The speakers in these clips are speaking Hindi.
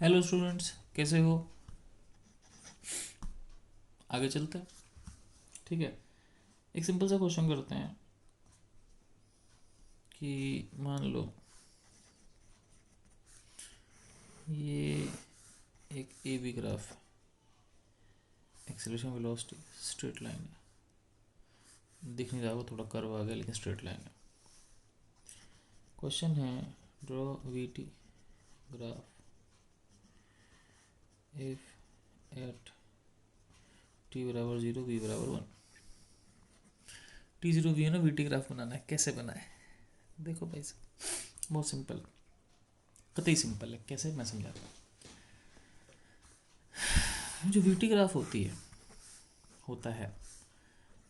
हेलो स्टूडेंट्स, कैसे हो? आगे चलते हैं। ठीक है, एक सिंपल सा क्वेश्चन करते हैं कि मान लो ये एक ए बी ग्राफ है, एक्सेलरेशन वेलोसिटी स्ट्रेट लाइन है। दिख नहीं रहा होगा, थोड़ा कर्व आ गया लेकिन स्ट्रेट लाइन है। क्वेश्चन है draw we T graph if at T बराबर 0 बी बराबर 1। टी 0 बी है ना, वी टी ग्राफ बनाना है। कैसे बनाए? देखो भाई साहब, बहुत सिंपल, कतई सिंपल है। कैसे, मैं समझाता हूँ। जो वी टी ग्राफ होता है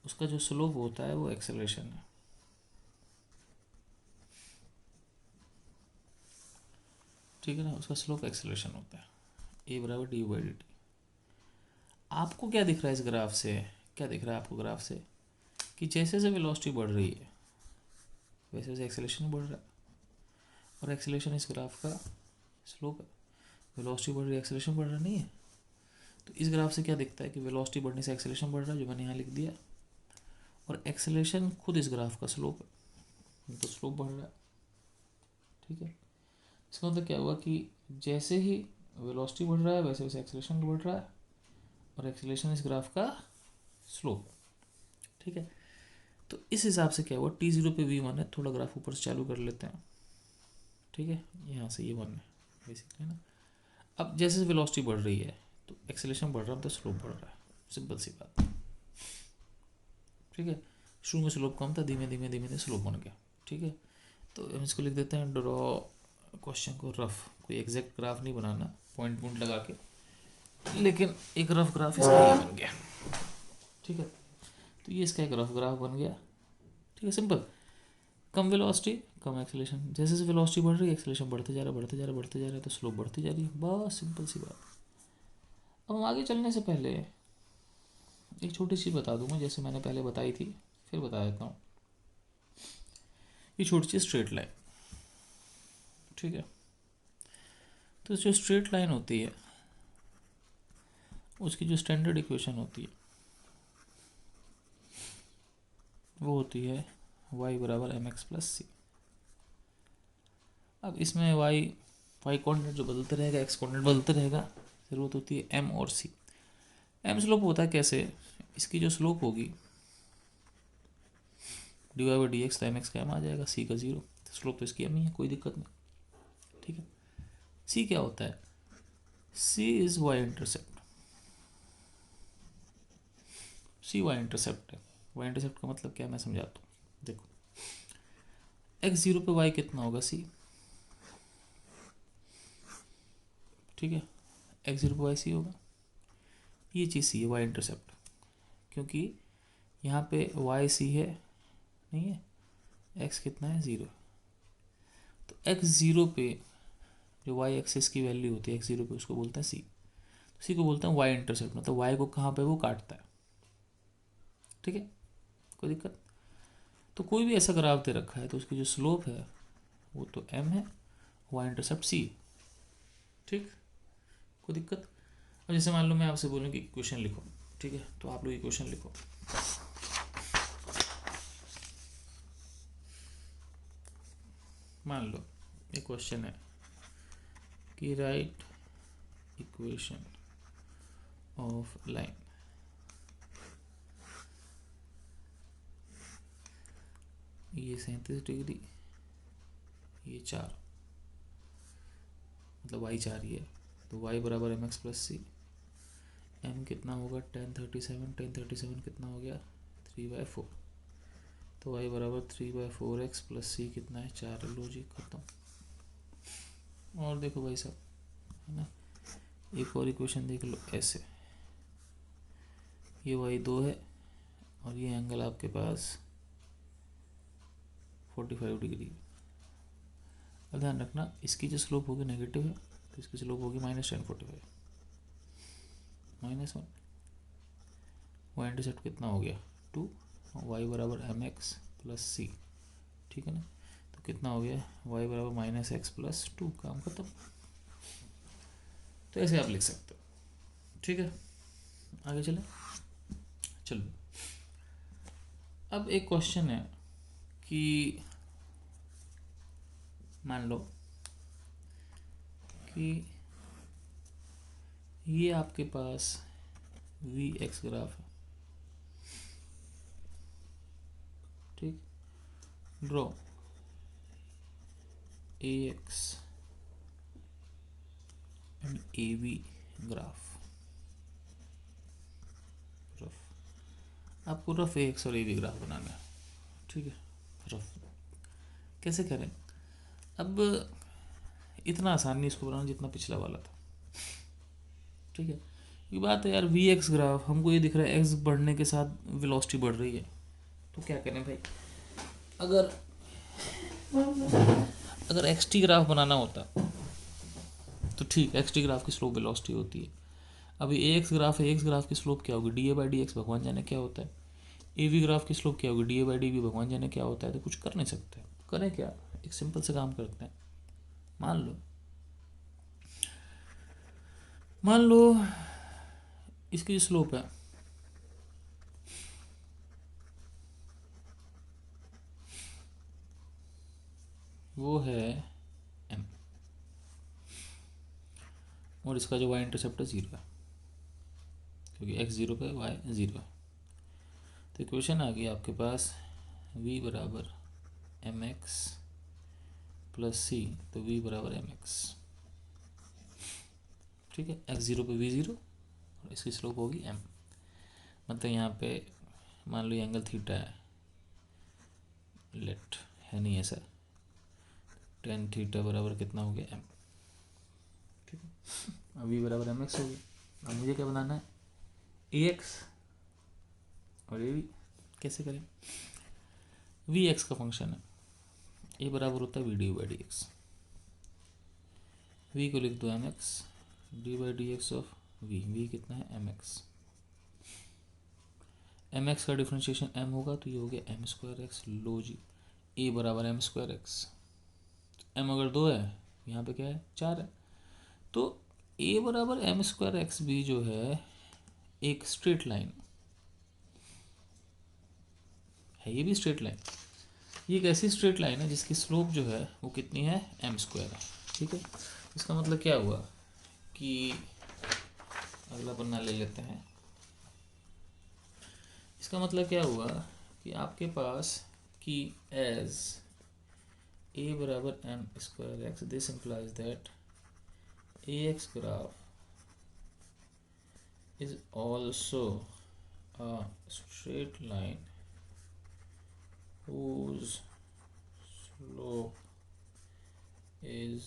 उसका जो स्लोप होता है वो एक्सेलरेशन है। ठीक है ना, उसका स्लोप एक्सेलरेशन होता है। ए बराबर डी बाई डी टी। आपको क्या दिख रहा है इस ग्राफ से? क्या दिख रहा है आपको ग्राफ से? कि जैसे जैसे वेलोसिटी बढ़ रही है वैसे वैसे एक्सेलरेशन बढ़ रहा है, और एक्सेलरेशन इस ग्राफ का स्लोप है। वेलोसिटी बढ़ रही है, एक्सेलरेशन बढ़ रहा नहीं है। तो इस ग्राफ से क्या दिखता है कि वेलोसिटी बढ़ने से एक्सेलरेशन बढ़ रहा है, जो मैंने यहाँ लिख दिया, और एक्सेलरेशन खुद इस ग्राफ का स्लोप है, तो स्लोप बढ़ रहा है। ठीक है, इसका मतलब क्या हुआ कि जैसे ही वेलोसिटी बढ़ रहा है वैसे वैसे एक्सेलरेशन बढ़ रहा है, और एक्सेलरेशन इस ग्राफ का स्लोप। ठीक है, तो इस हिसाब से क्या हुआ, टी जीरो पे वी वन है। थोड़ा ग्राफ ऊपर से चालू कर लेते हैं। ठीक है, यहाँ से ये वन है बेसिकली ना। अब जैसे वेलोसिटी बढ़ रही है तो एक्सेलरेशन बढ़ रहा है, तो स्लोप बढ़ रहा है। सिंपल सी बात। ठीक है, शुरू में स्लोप कम था, धीमे धीमे धीमे धीमे स्लोप बन गया। ठीक है, तो हम इसको लिख देते हैं ड्रॉ क्वेश्चन को रफ। कोई एग्जैक्ट ग्राफ नहीं बनाना पॉइंट पॉइंट लगा के, लेकिन एक रफ ग्राफ इसका ये बन गया। ठीक है, तो ये इसका एक रफ ग्राफ बन गया। ठीक है, सिंपल। कम वेलोसिटी कम एक्सेलरेशन, जैसे जैसे वेलोसिटी बढ़ रही है एक्सेलरेशन बढ़ते जा रहा है, बढ़ते जा रहा है, बढ़ते जा रहा है, तो स्लोप बढ़ती जा रही है। बस सिंपल सी बात। अब हम आगे चलने से पहले एक छोटी सी बता दूंगा, जैसे मैंने पहले बताई थी, फिर बता देता हूँ। ये छोटी सी स्ट्रेट लाइन। ठीक है, तो जो स्ट्रेट लाइन होती है उसकी जो स्टैंडर्ड इक्वेशन होती है वो होती है y बराबर एम एक्स प्लस सी। अब इसमें y कोऑर्डिनेट जो बदलते रहेगा, x कोऑर्डिनेट बदलते रहेगा। ज़रूरत होती है m और c। m स्लोप होता है कैसे? इसकी जो स्लोप होगी D Y by D X, तो एम एक्स का एम आ जाएगा, सी का जीरो। स्लोप तो इसकी एम ही है, कोई दिक्कत नहीं। ठीक है, सी क्या होता है? C is Y intercept. C Y intercept है। वाई इंटरसेप्ट का मतलब क्या है, मैं समझाता हूँ। देखो, एक्स जीरो पे वाई कितना होगा? सी। ठीक है, एक्स जीरो पे वाई सी होगा। ये चीज़ सी है, वाई इंटरसेप्ट। क्योंकि यहाँ पे वाई सी है नहीं है, एक्स कितना है? ज़ीरो। तो एक्स ज़ीरो पे जो वाई एक्सिस की वैल्यू होती है एक्स ज़ीरो पे, उसको बोलते हैं सी। सी को बोलते हैं वाई इंटरसेप्ट, मतलब वाई को कहाँ पे वो काटता है। ठीक है, कोई दिक्कत? तो कोई भी ऐसा ग्राफ दे रखा है तो उसकी जो स्लोप है वो तो एम है, वाई इंटरसेप्ट सी। ठीक, कोई दिक्कत? अब जैसे मान लो मैं आपसे बोलूँ कि इक्वेशन लिखो। ठीक है, तो आप लोग इक्वेशन लिखो। मान लो एक क्वेश्चन है कि राइट इक्वेशन ऑफ लाइन। ये 37 डिग्री, ये 4, मतलब वाई 4 ही है। तो वाई बराबर एम एक्स प्लस सी। एम कितना होगा? 1037। 1037 कितना हो गया? 3/4। तो वाई बराबर 3/4 एक्स प्लस सी कितना है? 4। लो जी, खत्म। और देखो भाई साहब, है ना, एक और इक्वेशन देख लो ऐसे। ये वाई 2 है और ये एंगल आपके पास 45 डिग्री। अब ध्यान रखना, इसकी जो स्लोप होगी नेगेटिव है, तो इसकी स्लोप होगी -1045 -1। वाई इंटरसेप्ट कितना हो गया? 2। वाई बराबर एम एक्स प्लस सी। ठीक है ना, तो कितना हो गया? वाई बराबर -x प्लस 2। काम खत्म। तो ऐसे आप लिख सकते हो, ठीक है। आगे चले, चलो अब एक क्वेश्चन है कि मान लो कि ये आपके पास वी एक्स ग्राफ है, ठीक, draw a x and A V graph, rough, आपको रफ ए एक्स और ए वी ग्राफ बनाना है, ठीक है। रफ कैसे करें? अब इतना आसान नहीं इसको बनाना जितना पिछला वाला था, ठीक है। ये बात है यार, वी एक्स ग्राफ हमको ये दिख रहा है एक्स बढ़ने के साथ वेलोसिटी बढ़ रही है, तो क्या करें भाई? अगर अगर एक्स टी ग्राफ बनाना होता तो ठीक, एक्स टी ग्राफ की स्लोप वेलोसिटी होती है। अभी ए एक्स ग्राफ है, एक्स ग्राफ की स्लोप क्या होगी? D A by D X, भगवान जाने क्या होता है। ए वी ग्राफ की स्लोप क्या होगी? D A by D V, भगवान जाने क्या होता है। तो कुछ कर नहीं सकते, करें क्या? एक सिंपल से काम करते हैं। मान लो इसकी जो स्लोप है वो है एम, और इसका जो वाई इंटरसेप्ट है 0 है, क्योंकि एक्स 0 पे वाई 0 है। तो इक्वेशन आ गई आपके पास v बराबर एम एक्स प्लस सी, तो v बराबर एम एक्स, ठीक है। एक्स 0 पे v 0 और इसकी स्लोप होगी m, मतलब यहाँ पे मान लो ये एंगल थीटा है, लेट है नहीं ऐसा, टेन थीटा बराबर कितना हो गया m, ठीक है। अब v बराबर एम एक्स हो गया। अब मुझे क्या बनाना है? ए एक्स और ए वी। कैसे करें? वी एक्स का फंक्शन है, ए बराबर होता है V D by D X, V को लिख दो M X, D by D X of V कितना है? M X. एम एक्स का डिफ्रेंशिएशन एम होगा तो ये हो गया एम स्क्वायर एक्स। लो जी, ए बराबर एम स्क्वायर एक्स, एम अगर 2 है, यहाँ पे क्या है? 4 है, तो ए बराबर एम स्क्वायर एक्स भी जो है एक स्ट्रेट लाइन है, ये भी स्ट्रेट लाइन, ये एक ऐसी स्ट्रेट लाइन है जिसकी स्लोप जो है वो कितनी है? एम स्क्वायर है, ठीक है। इसका मतलब क्या हुआ कि अगला पन्ना ले लेते हैं। इसका मतलब क्या हुआ कि आपके पास कि एज ए बराबर M square X, this implies that A X graph is also a straight line whose slope is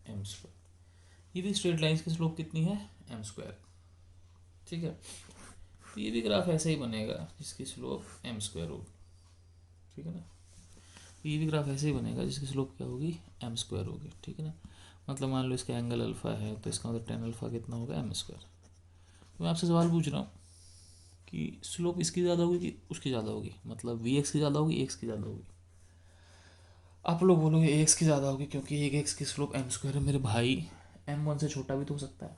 m square. ये भी स्ट्रेट लाइंस की स्लोप कितनी है? एम स्क्वायर, ठीक है। तो ये भी ग्राफ ऐसे ही बनेगा जिसकी स्लोप एम स्क्वायर होगी, ठीक है ना। तो ये भी ग्राफ ऐसे ही बनेगा जिसकी स्लोप क्या होगी? एम स्क्वायर होगी, ठीक है ना। मतलब मान लो इसका एंगल अल्फा है, तो इसका मतलब टेन अल्फा कितना होगा? M square. तो मैं आपसे सवाल पूछ रहा हूँ कि स्लोप इसकी ज़्यादा होगी कि उसकी ज़्यादा होगी? मतलब वी एक्स की ज़्यादा होगी, एक्स की ज़्यादा होगी? आप लोग बोलोगे ए एक्स की ज़्यादा होगी क्योंकि एक एक्स की स्लोप एम स्क्वायर है। मेरे भाई एम वन से छोटा भी तो हो सकता है।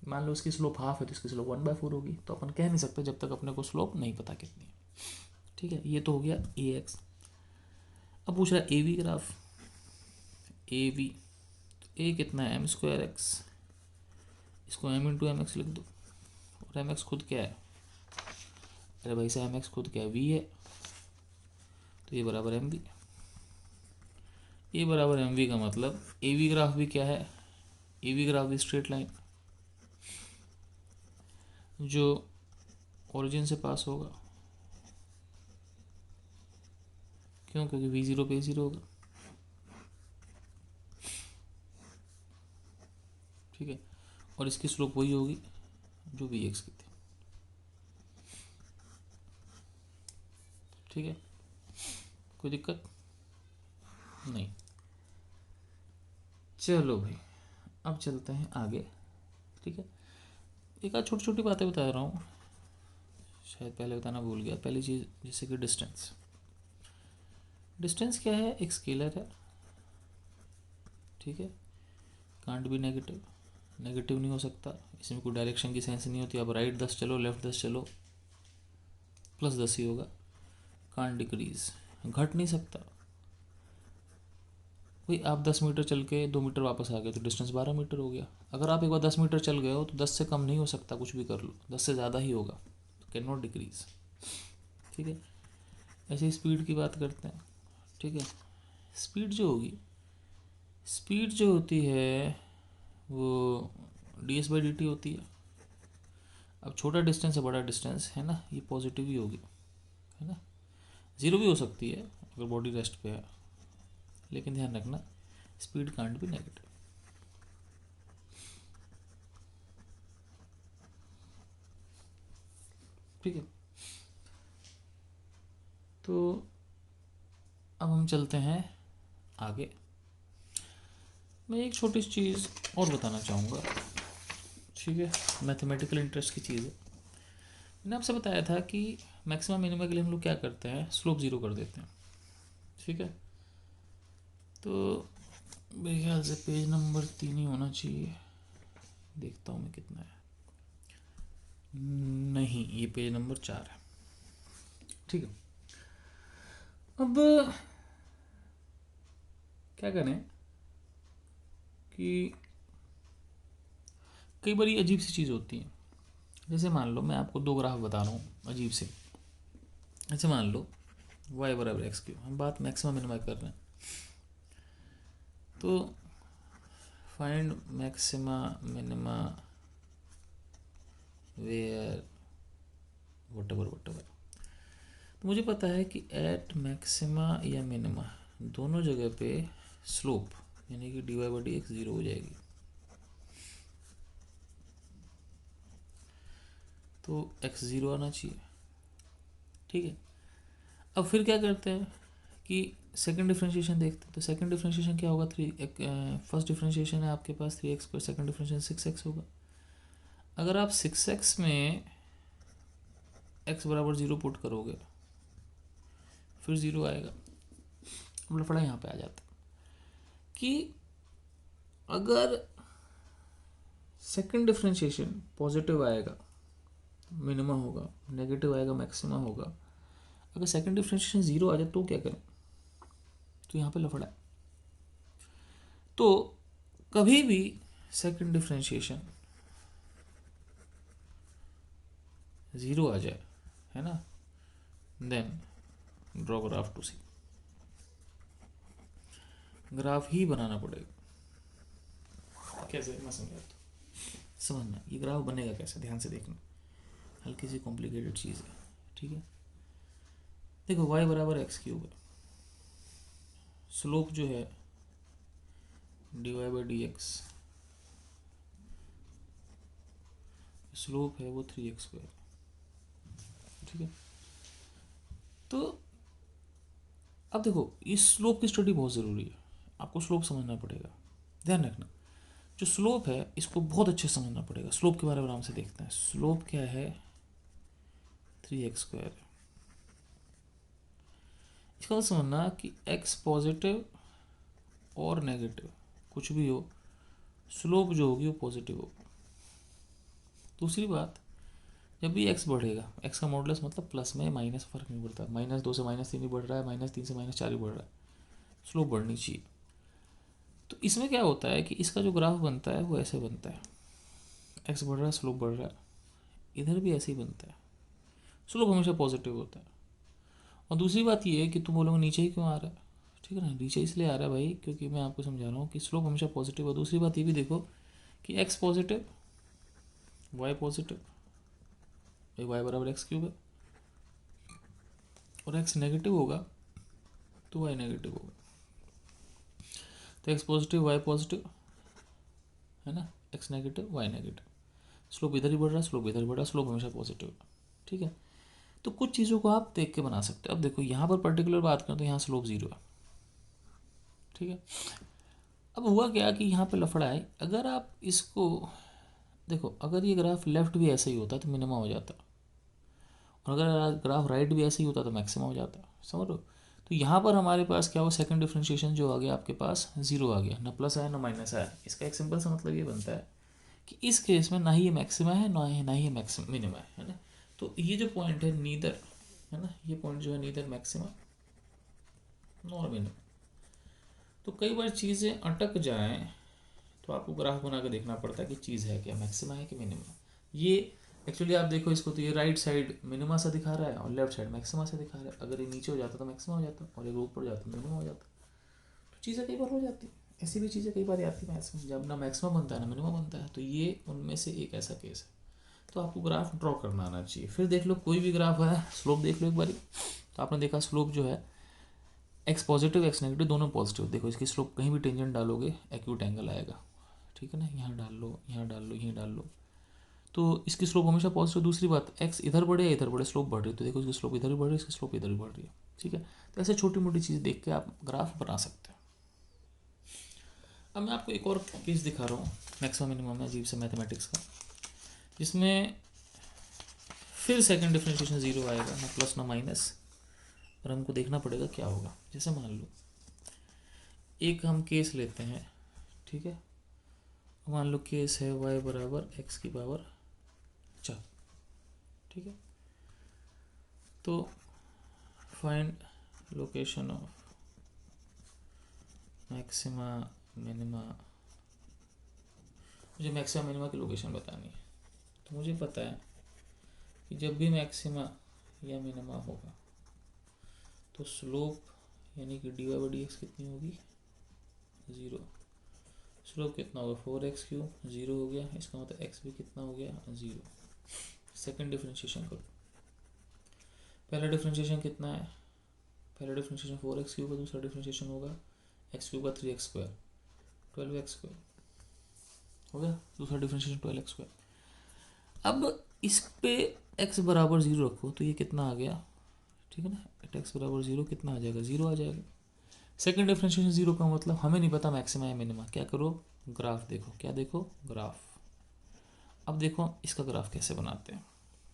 मान लो इसकी स्लोप हाफ है तो इसकी स्लोप 1/4 होगी, तो अपन कह नहीं सकते जब तक अपने को स्लोप नहीं पता कितनी है, ठीक है। ये तो हो गया ए एक्स। अब पूछ रहा है A V graph, A V, A कितना है? एम स्क्वायर एक्स, इसको एम इंटू एम एक्स लिख दो, और एम एक्स खुद क्या है? अरे भाई साहब एम एक्स खुद क्या है? वी है, तो ये बराबर एम वी। ए बराबर एम वी का मतलब ए वी ग्राफ भी क्या है? ए वी ग्राफ भी स्ट्रेट लाइन जो ओरिजिन से पास होगा, क्यों? क्योंकि वी 0 पे 0 होगा, ठीक है। और इसकी स्लोप वही होगी जो वी एक्स की थी, ठीक है। कोई दिक्कत नहीं। चलो भाई अब चलते हैं आगे, ठीक है। एक आध छोटी छोटी बातें बता रहा हूँ, शायद पहले बताना भूल गया। पहली चीज़ जैसे कि डिस्टेंस, डिस्टेंस क्या है? एक स्केलर है, ठीक है, कांट बी नेगेटिव, नेगेटिव नहीं हो सकता, इसमें कोई डायरेक्शन की सेंस नहीं होती। अब राइट 10 चलो, लेफ्ट 10 चलो, प्लस 10 ही होगा। कांट डिक्रीज, घट नहीं सकता। भाई आप 10 मीटर चल के 2 मीटर वापस आ गए तो डिस्टेंस 12 मीटर हो गया। अगर आप एक बार 10 मीटर चल गए हो तो 10 से कम नहीं हो सकता, कुछ भी कर लो, 10 से ज़्यादा ही होगा, तो कैन नॉट डिक्रीज। ठीक है, ऐसे ही स्पीड की बात करते हैं। ठीक है, स्पीड जो होगी, स्पीड जो होती है वो ds/dt होती है। अब छोटा डिस्टेंस है, बड़ा डिस्टेंस है ना, ये पॉजिटिव ही होगी, है ना। ज़ीरो भी हो सकती है अगर बॉडी रेस्ट पे है, लेकिन ध्यान रखना स्पीड कांट भी नेगेटिव। ठीक है, तो अब हम चलते हैं आगे। मैं एक छोटी सी चीज़ और बताना चाहूँगा। ठीक है, मैथमेटिकल इंटरेस्ट की चीज़ है। मैंने आपसे बताया था कि मैक्सिमम मिनिमम के लिए हम लोग क्या करते हैं, स्लोप ज़ीरो कर देते हैं। ठीक है, तो मेरे ख्याल से पेज नंबर 3 ही होना चाहिए, देखता हूँ मैं कितना है। नहीं, ये पेज नंबर 4 है। ठीक है, अब क्या करें कि कई बार अजीब सी चीज़ होती है। जैसे मान लो मैं आपको 2 ग्राफ बता रहा हूँ अजीब से। ऐसे मान लो y बराबर एक्स क्यू, हम बात मैक्सिमम मिनिमा कर रहे हैं, तो find maxima minima where whatever whatever. तो मुझे पता है कि एट मैक्सिमा या मिनिमा दोनों जगह पे स्लोप यानी कि dy/dx 0 हो जाएगी। तो x 0 आना चाहिए। ठीक है, अब फिर क्या करते हैं कि सेकंड डिफरेंशिएशन देखते हैं। तो सेकंड डिफरेंशिएशन क्या होगा, फर्स्ट डिफरेंशिएशन है आपके पास 3x2, सेकंड डिफरेंशिएशन 6x होगा। अगर आप 6x में x बराबर 0 पुट करोगे फिर 0 आएगा। अब लफड़ा यहाँ पे आ जाता कि अगर सेकंड डिफरेंशिएशन पॉजिटिव आएगा मिनिमा होगा, नेगेटिव आएगा मैक्सिमा होगा। अगर सेकंड डिफरेंशिएशन 0 आ जाए तो क्या करें, तो यहाँ पे लफड़ा है। तो कभी भी सेकंड डिफरेंशिएशन 0 आ जाए, है ना, then draw graph to see, graph ही बनाना पड़ेगा। कैसे, मैं समझा तो समझना, ये ग्राफ बनेगा कैसे, ध्यान से देखना, हल्की सी कॉम्प्लिकेटेड चीज़ है। ठीक है, देखो y बराबर एक्स क्यूब है, स्लोप जो है dy/dx, स्लोप है वो 3x²। ठीक है, तो अब देखो इस स्लोप की स्टडी बहुत ज़रूरी है, आपको स्लोप समझना पड़ेगा। ध्यान रखना, जो स्लोप है इसको बहुत अच्छे से समझना पड़ेगा। स्लोप के बारे में आराम से देखते हैं। स्लोप क्या है, 3x²। इसका मतलब समझना कि x पॉजिटिव और नेगेटिव कुछ भी हो, स्लोप जो होगी वो पॉजिटिव होगी। दूसरी बात, जब भी x बढ़ेगा, x का मॉडुलस मतलब प्लस में माइनस फर्क नहीं पड़ता, -2 से -3 ही बढ़ रहा है, -3 से -4 ही बढ़ रहा है, स्लोप बढ़नी चाहिए। तो इसमें क्या होता है कि इसका जो ग्राफ बनता है वो ऐसे बनता है, x बढ़ रहा है, स्लोप बढ़ रहा है। इधर भी ऐसे ही बनता है, स्लोप हमेशा पॉजिटिव होता है। और दूसरी बात ये है कि तुम बोलोगे नीचे ही क्यों आ रहा है, ठीक है ना, नीचे इसलिए आ रहा है भाई क्योंकि मैं आपको समझा रहा हूँ कि स्लोप हमेशा पॉजिटिव है। दूसरी बात ये भी देखो कि x positive, y positive, y बराबर एक्स क्यूब है, और x नेगेटिव होगा तो y नेगेटिव होगा। तो x पॉजिटिव y पॉजिटिव, है ना, x negative y negative, slope इधर ही बढ़ रहा है, स्लोप इधर बढ़ रहा है, स्लोप हमेशा पॉजिटिव है। ठीक है, तो कुछ चीज़ों को आप देख के बना सकते हो। अब देखो यहाँ पर पर्टिकुलर बात करें तो यहाँ स्लोप 0 है। ठीक है, अब हुआ क्या कि यहाँ पे लफड़ा है। अगर आप इसको देखो, अगर ये ग्राफ लेफ्ट भी ऐसा ही होता तो मिनिमा हो जाता, और अगर ग्राफ राइट भी ऐसे ही होता तो मैक्सिमम हो जाता, समझ लो। तो यहाँ पर हमारे पास क्या हुआ, सेकंड डिफरेंशिएशन जो आ गया आपके पास 0 आ गया, ना प्लस आया ना माइनस आया। इसका एक सिंपल सा मतलब ये बनता है कि इस केस में ना ही ये मैक्सिमा है ना ही ये मिनिमा है ना। तो ये जो पॉइंट है नीदर, है ना, ये पॉइंट जो है नीदर मैक्सिमा नॉर मिनिमा। तो कई बार चीज़ें अटक जाएं तो आपको ग्राफ बना के देखना पड़ता है कि चीज़ है क्या, मैक्सिमा है कि मिनिमा। ये एक्चुअली आप देखो इसको, तो ये राइट साइड मिनिमा सा दिखा रहा है और लेफ्ट साइड मैक्सिमा से दिखा रहा है। अगर ये नीचे हो जाता तो मैक्सिमा हो जाता और ये ऊपर जाता तो मिनिमा हो जाता। तो चीज़ें कई बार हो जाती, ऐसी भी चीज़ें कई बार आती है जब ना मैक्सिमा बनता है ना मिनिमा बनता है। तो ये उनमें से एक ऐसा केस है। तो आपको ग्राफ ड्रॉ करना आना चाहिए। फिर देख लो कोई भी ग्राफ है, स्लोप देख लो एक बारी। तो आपने देखा स्लोप जो है एक्स पॉजिटिव एक्स नेगेटिव दोनों पॉजिटिव। देखो इसकी स्लोप कहीं भी टेंजेंट डालोगे एक्यूट एंगल आएगा, ठीक है ना। यहाँ डाल लो, यहाँ डाल लो, यहीं डाल लो, तो इसकी स्लोप हमेशा पॉजिटिव। दूसरी बात, एक्स इधर बढ़े या इधर बढ़े स्लोप बढ़ रही है, तो देखो इसकी स्लोप इधर ही बढ़ रही है, इसकी स्लोप इधर ही बढ़ रही है, ठीक है। तो ऐसे छोटी मोटी चीज़ देख के आप ग्राफ बना सकते हैं। अब मैं आपको एक और केस दिखा रहा हूँ मैक्सिमम मिनिमम में अजीब से मैथमेटिक्स का, जिसमें फिर सेकंड डिफरेंशिएशन जीरो आएगा, ना प्लस ना माइनस, और हमको देखना पड़ेगा क्या होगा। जैसे मान लो एक हम केस लेते हैं, ठीक है। मान लो केस है y बराबर एक्स की पावर 4, ठीक है। तो find location of maxima minima, मुझे मैक्सिमा मिनिमा की लोकेशन बतानी है। तो मुझे पता है कि जब भी मैक्सिमा या मिनिमा होगा तो स्लोप यानी कि D Y by D X कितनी होगी, 0। स्लोप कितना होगा 4x3, 0 हो गया, इसका मतलब x भी कितना हो गया 0। सेकंड डिफरेंशिएशन करो। पहला डिफरेंशिएशन कितना है, पहला डिफरेंशिएशन 4x3 का, दूसरा डिफरेंशिएशन होगा x3 का 3x2 12x2 हो गया, दूसरा डिफरेंशिएशन 12x2। अब इस पे x बराबर 0 रखो तो ये कितना आ गया, ठीक है ना। x बराबर 0 कितना आ जाएगा, 0 आ जाएगा। सेकंड डिफरेंशिएशन 0 का मतलब हमें नहीं पता मैक्सिमा या मिनिमा, क्या करो ग्राफ देखो, क्या देखो ग्राफ। अब देखो इसका ग्राफ कैसे बनाते हैं।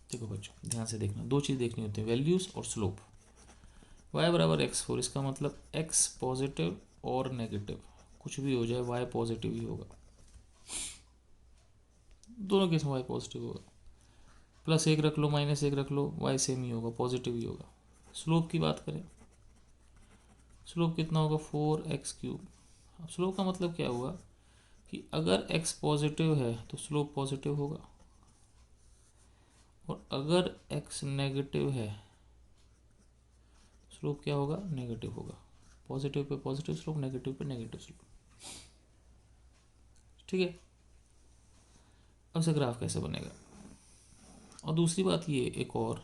देखो बच्चों ध्यान से देखना, दो चीज़ देखनी होती है, वैल्यूज़ और स्लोप। y बराबर x4, इसका मतलब x पॉजिटिव और नेगेटिव कुछ भी हो जाए y पॉजिटिव ही होगा, दोनों केस में y पॉजिटिव होगा। प्लस एक रख लो माइनस एक रख लो y सेम ही होगा, पॉजिटिव ही होगा। स्लोप की बात करें, स्लोप कितना होगा 4x3। अब स्लोप का मतलब क्या हुआ कि अगर x पॉजिटिव है तो स्लोप पॉजिटिव होगा, और अगर x नेगेटिव है स्लोप क्या होगा, नेगेटिव होगा। Positive pay positive slope, negative पे नेगेटिव स्लोप, ठीक है। अब से ग्राफ कैसे बनेगा। और दूसरी बात ये एक और,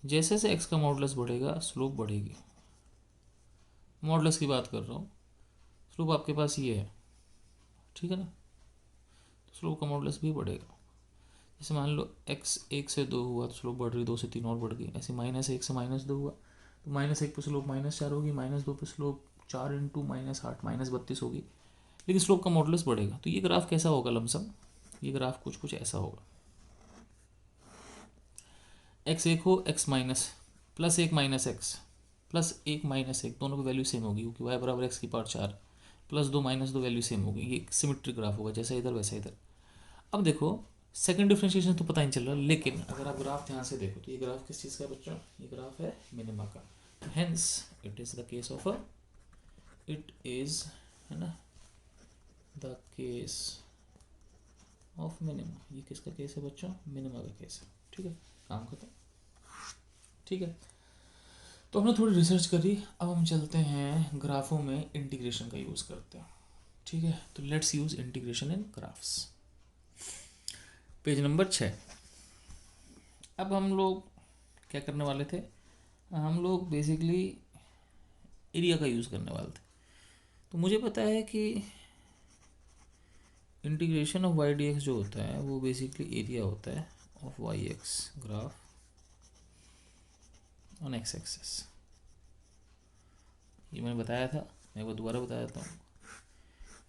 जैसे जैसे x का मॉडुलस बढ़ेगा स्लोप बढ़ेगी। मॉडुलस की बात कर रहा हूँ, स्लोप आपके पास ये है, ठीक है ना, तो स्लोप का मॉडुलस भी बढ़ेगा। जैसे मान लो x 1 से 2 हुआ तो स्लोप बढ़ रही, 2 से 3 और बढ़ गई। ऐसे -1 से -2 हुआ तो -1 पे स्लोप -4 होगी, -2 पे स्लोप 4 इंटू -8 -32 होगी, लेकिन स्लोप का मॉडुलस बढ़ेगा। तो ये ग्राफ कैसा होगा लमसम, ये ग्राफ कुछ कुछ ऐसा होगा। x 1 हो x minus plus 1 minus x plus 1 minus 1, दोनों की वैल्यू सेम होगी क्योंकि y बराबर x की power 4 plus 2 minus 2 value same होगी। ये सिमेट्रिक ग्राफ होगा, जैसा इधर वैसा इधर। अब देखो सेकंड डिफरेंशिएशन तो पता नहीं चल रहा, लेकिन अगर आप ग्राफ ध्यान से देखो तो ये ग्राफ किस चीज़ का बच्चों, ये ग्राफ है मिनिमा का। Hence it is the case of it is, है ना, द केस ऑफ मिनिमा। ये किसका केस है बच्चों, मिनिमा का केस है, ठीक है। काम खत्म, ठीक है। तो हमने थोड़ी रिसर्च करी, अब हम चलते हैं ग्राफों में इंटीग्रेशन का यूज़ करते हैं, ठीक है। तो let's use integration in graphs. Page number 6। अब हम लोग क्या करने वाले थे, हम लोग बेसिकली एरिया का यूज़ करने वाले थे। तो मुझे पता है कि integration of Y D X जो होता है वो बेसिकली एरिया होता है of Y X graph on X axis. ये मैंने बताया था, मैं वो दोबारा बता देता हूँ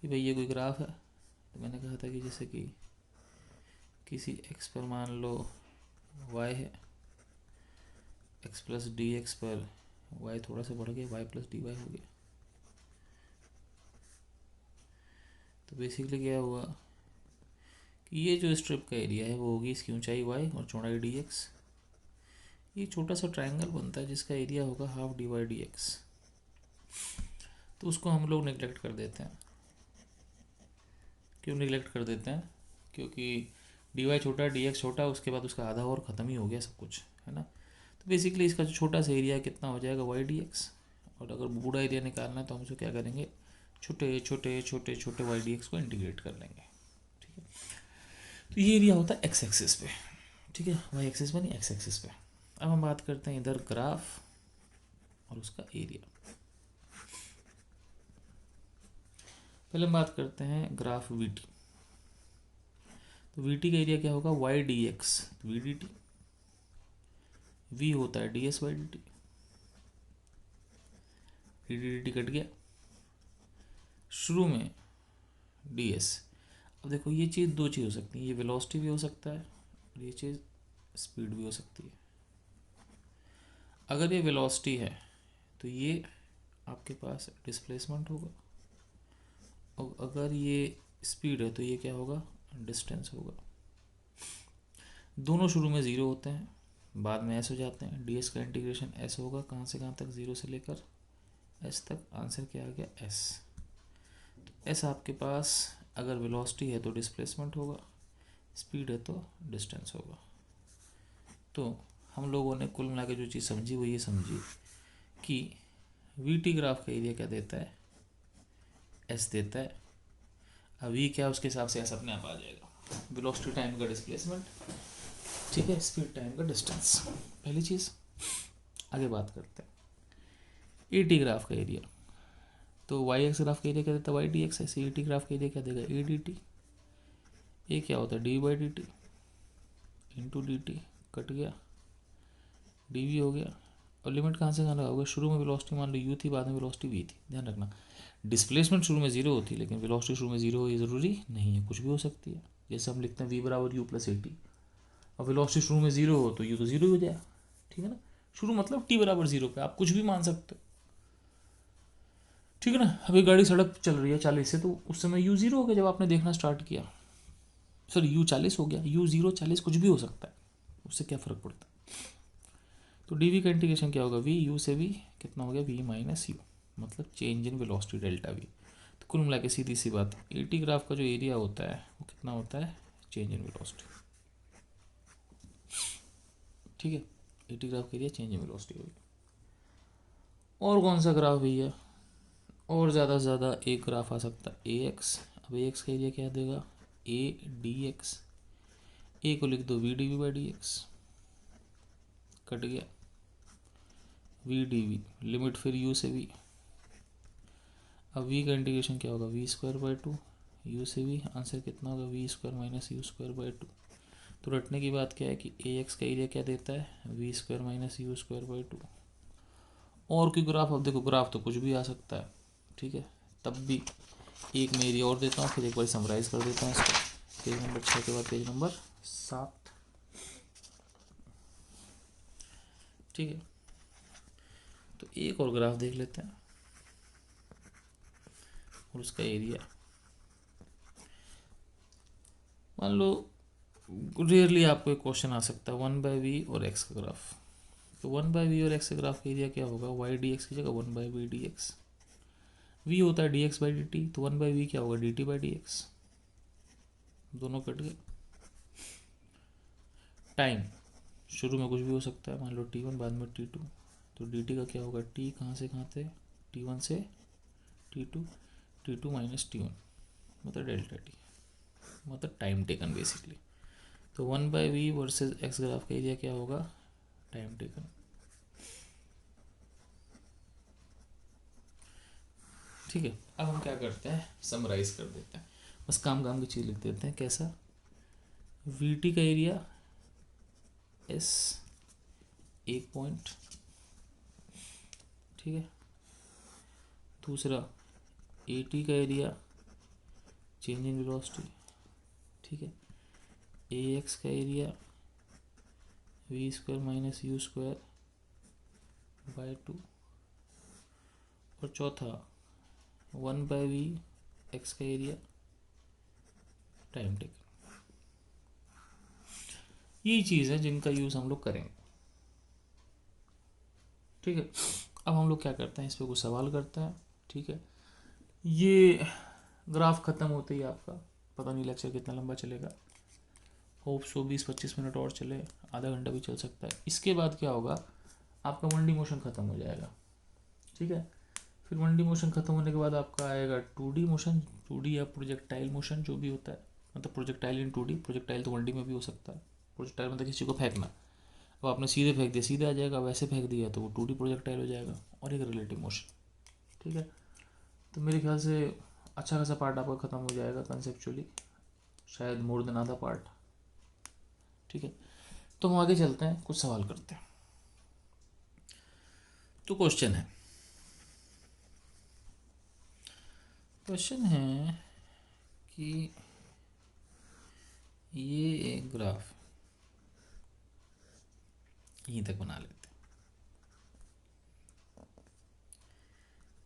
कि भाई ये कोई ग्राफ है। तो मैंने कहा था कि जैसे कि किसी एक्स पर मान लो वाई है, एक्स प्लस डी एक्स पर वाई थोड़ा सा बढ़ गया, वाई प्लस डी वाई हो गया। तो बेसिकली क्या हुआ कि ये जो स्ट्रिप का एरिया है वो होगी इसकी ऊंचाई y और चौड़ाई dx। ये छोटा सा ट्रायंगल बनता है जिसका एरिया होगा हाफ dy dx। तो उसको हम लोग नेग्लेक्ट कर देते हैं। क्यों नेग्लेक्ट कर देते हैं? क्योंकि dy छोटा dx छोटा, उसके बाद उसका आधा और ख़त्म ही हो गया सब कुछ, है ना। तो बेसिकली इसका जो छोटा सा एरिया कितना हो जाएगा y dx। और अगर बड़ा एरिया निकालना है तो हम उसको क्या करेंगे, छोटे छोटे छोटे छोटे y dx को इंटीग्रेट कर लेंगे। ठीक है, तो ये एरिया होता है एक्स एक्सिस पे, ठीक है, वाई एक्सिस पे नहीं, एक्स एक्सिस पे। अब हम बात करते हैं इधर ग्राफ और उसका एरिया। पहले हम बात करते हैं ग्राफ वी टी। तो वी टी का एरिया क्या होगा, Y D X V D T. V होता है D S Y D T, D D T cut गया शुरू में डी एस। अब देखो ये चीज़ दो चीज़ हो सकती है, ये वेलोसिटी भी हो सकता है और ये चीज़ स्पीड भी हो सकती है। अगर ये वेलोसिटी है तो ये आपके पास डिस्प्लेसमेंट होगा, और अगर ये स्पीड है तो ये क्या होगा, डिस्टेंस होगा। दोनों शुरू में ज़ीरो होते हैं, बाद में एस हो जाते हैं। डी एस का इंटीग्रेशन एस होगा, कहाँ से कहाँ तक, ज़ीरो से लेकर एस तक। आंसर क्या आ गया, एस। तो एस आपके पास अगर वेलोसिटी है तो डिस्प्लेसमेंट होगा, स्पीड है तो डिस्टेंस होगा। तो हम लोगों ने कुल मिला के जो चीज़ समझी वो ये समझी कि वी टी ग्राफ का एरिया क्या देता है, एस देता है। अब वी क्या, उसके हिसाब से एस अपने आप आ जाएगा। वेलोसिटी टाइम का डिस्प्लेसमेंट, ठीक है, स्पीड टाइम का डिस्टेंस, पहली चीज़। आगे बात करते हैं ए टी ग्राफ का एरिया। तो वाई एक्स ग्राफ का एरिया क्या देता है, वाई डी एक्स। ऐसे ए टी ग्राफ का एरिया क्या देगा, ए डी टी। ए क्या होता है, D by D T into D T, cut गया, डी वी हो गया। और लिमिट कहाँ से कहाँ लगाओगे, शुरू में वेलोसिटी मान लो यू थी, बाद में वेलोसिटी वी थी। ध्यान रखना डिस्प्लेसमेंट शुरू में जीरो होती है, लेकिन वेलोसिटी शुरू में जीरो हो ये ज़रूरी नहीं है, कुछ भी हो सकती है। जैसे हम लिखते हैं वी बराबर यू प्लस ए टी, और वेलोसिटी शुरू में जीरो हो तो यू तो जीरो ही हो जाए, ठीक है ना। शुरू मतलब टी बराबर जीरो पे आप कुछ भी मान सकते हो, ठीक है ना। अभी गाड़ी सड़क चल रही है 40 से, तो उस समय यू जीरो हो गया जब आपने देखना स्टार्ट किया, सॉरी यू 40 हो गया, यू जीरो 40 कुछ भी हो सकता है, उससे क्या फ़र्क पड़ता है। तो डी वी का इंटीग्रेशन क्या होगा, वी यू से वी कितना हो गया, वी माइनस यू, मतलब change in velocity delta we. तो कुल मिला के सीधी सी बात, ए टी ग्राफ का जो एरिया होता है वो कितना होता है, चेंज इन वेलोसिटी, ठीक है। ए टी ग्राफ का एरिया चेंज इन वेलोसिटी होगी। और कौन सा ग्राफ भैया, और ज़्यादा से ज़्यादा एक ग्राफ आ सकता है ए एक्स। अब ए एक्स का एरिया क्या देगा, ए डी एक्स। ए को लिख दो V D V by D X, cut गया, वी डी वी, लिमिट फिर यू से वी। अब वी का इंटीग्रेशन क्या होगा, V square by two, U से वी। आंसर कितना होगा, V square minus U square by two. तो रटने की बात क्या है कि ए एक्स का एरिया क्या देता है, V square minus U square by two. और कोई ग्राफ, अब देखो ग्राफ तो कुछ भी आ सकता है, ठीक है। तब भी एक मैं एरिया और देता हूँ, फिर एक बार समराइज़ कर देता हूँ इसको। पेज नंबर 6 के बाद पेज नंबर 7, ठीक है। तो एक और ग्राफ देख लेते हैं और उसका एरिया। मान लो रेयरली आपको एक क्वेश्चन आ सकता है 1/v और x का ग्राफ। तो 1/v और x का ग्राफ का एरिया क्या होगा, y डी एक्स की जगह 1/v डी एक्स। v होता है dx बाई डी टी, तो 1/v क्या होगा, dt बाई डी एक्स। दोनों कट गए। टाइम शुरू में कुछ भी हो सकता है, मान लो t1 बाद में t2, तो dt का क्या होगा, t कहाँ से कहाँ थे, t1 से t2, t2 माइनस t1, मतलब डेल्टा t, मतलब टाइम टेकन बेसिकली। तो 1/v वर्सेज एक्स ग्राफ का एरिया क्या होगा, टाइम टेकन, ठीक है। अब हम क्या करते हैं, समराइज कर देते हैं, बस काम काम की चीज़ लिख देते हैं। कैसा, वी टी का एरिया एस एक पॉइंट, ठीक है। दूसरा ए टी का एरिया चेंज इन वेलोसिटी, ठीक है। ए एक्स का area V square minus U square by two. और चौथा 1/v एक्स का एरिया टाइम टेकन, यही चीज़ है जिनका यूज़ हम लोग करेंगे। ठीक है, अब हम लोग क्या करते हैं, इस पर कुछ सवाल करते हैं। ठीक है, ये ग्राफ ख़त्म होते ही आपका, पता नहीं लेक्चर कितना लंबा चलेगा, होप सो 20-25 मिनट और चले, आधा घंटा भी चल सकता है। इसके बाद क्या होगा, आपका 1D मोशन ख़त्म हो जाएगा। ठीक है, फिर 1D मोशन ख़त्म होने के बाद आपका आएगा 2D मोशन, 2D या प्रोजेक्टाइल मोशन जो भी होता है, मतलब प्रोजेक्टाइल इन 2D, प्रोजेक्टाइल तो 1D में भी हो सकता है। प्रोजेक्टाइल मतलब किसी को फेंकना, अब आपने सीधे फेंक दिया सीधे आ जाएगा, वैसे फेंक दिया तो वो 2D प्रोजेक्टाइल हो जाएगा। और एक रिलेटिव मोशन। ठीक है, तो मेरे ख्याल से अच्छा खासा पार्ट आपका ख़त्म हो जाएगा कंसेप्चुअली, शायद मोर देन आधा पार्ट। ठीक है, तो हम आगे चलते हैं, कुछ सवाल करते हैं। तो क्वेश्चन है कि ये एक ग्राफ यहीं तक बना लेते हैं,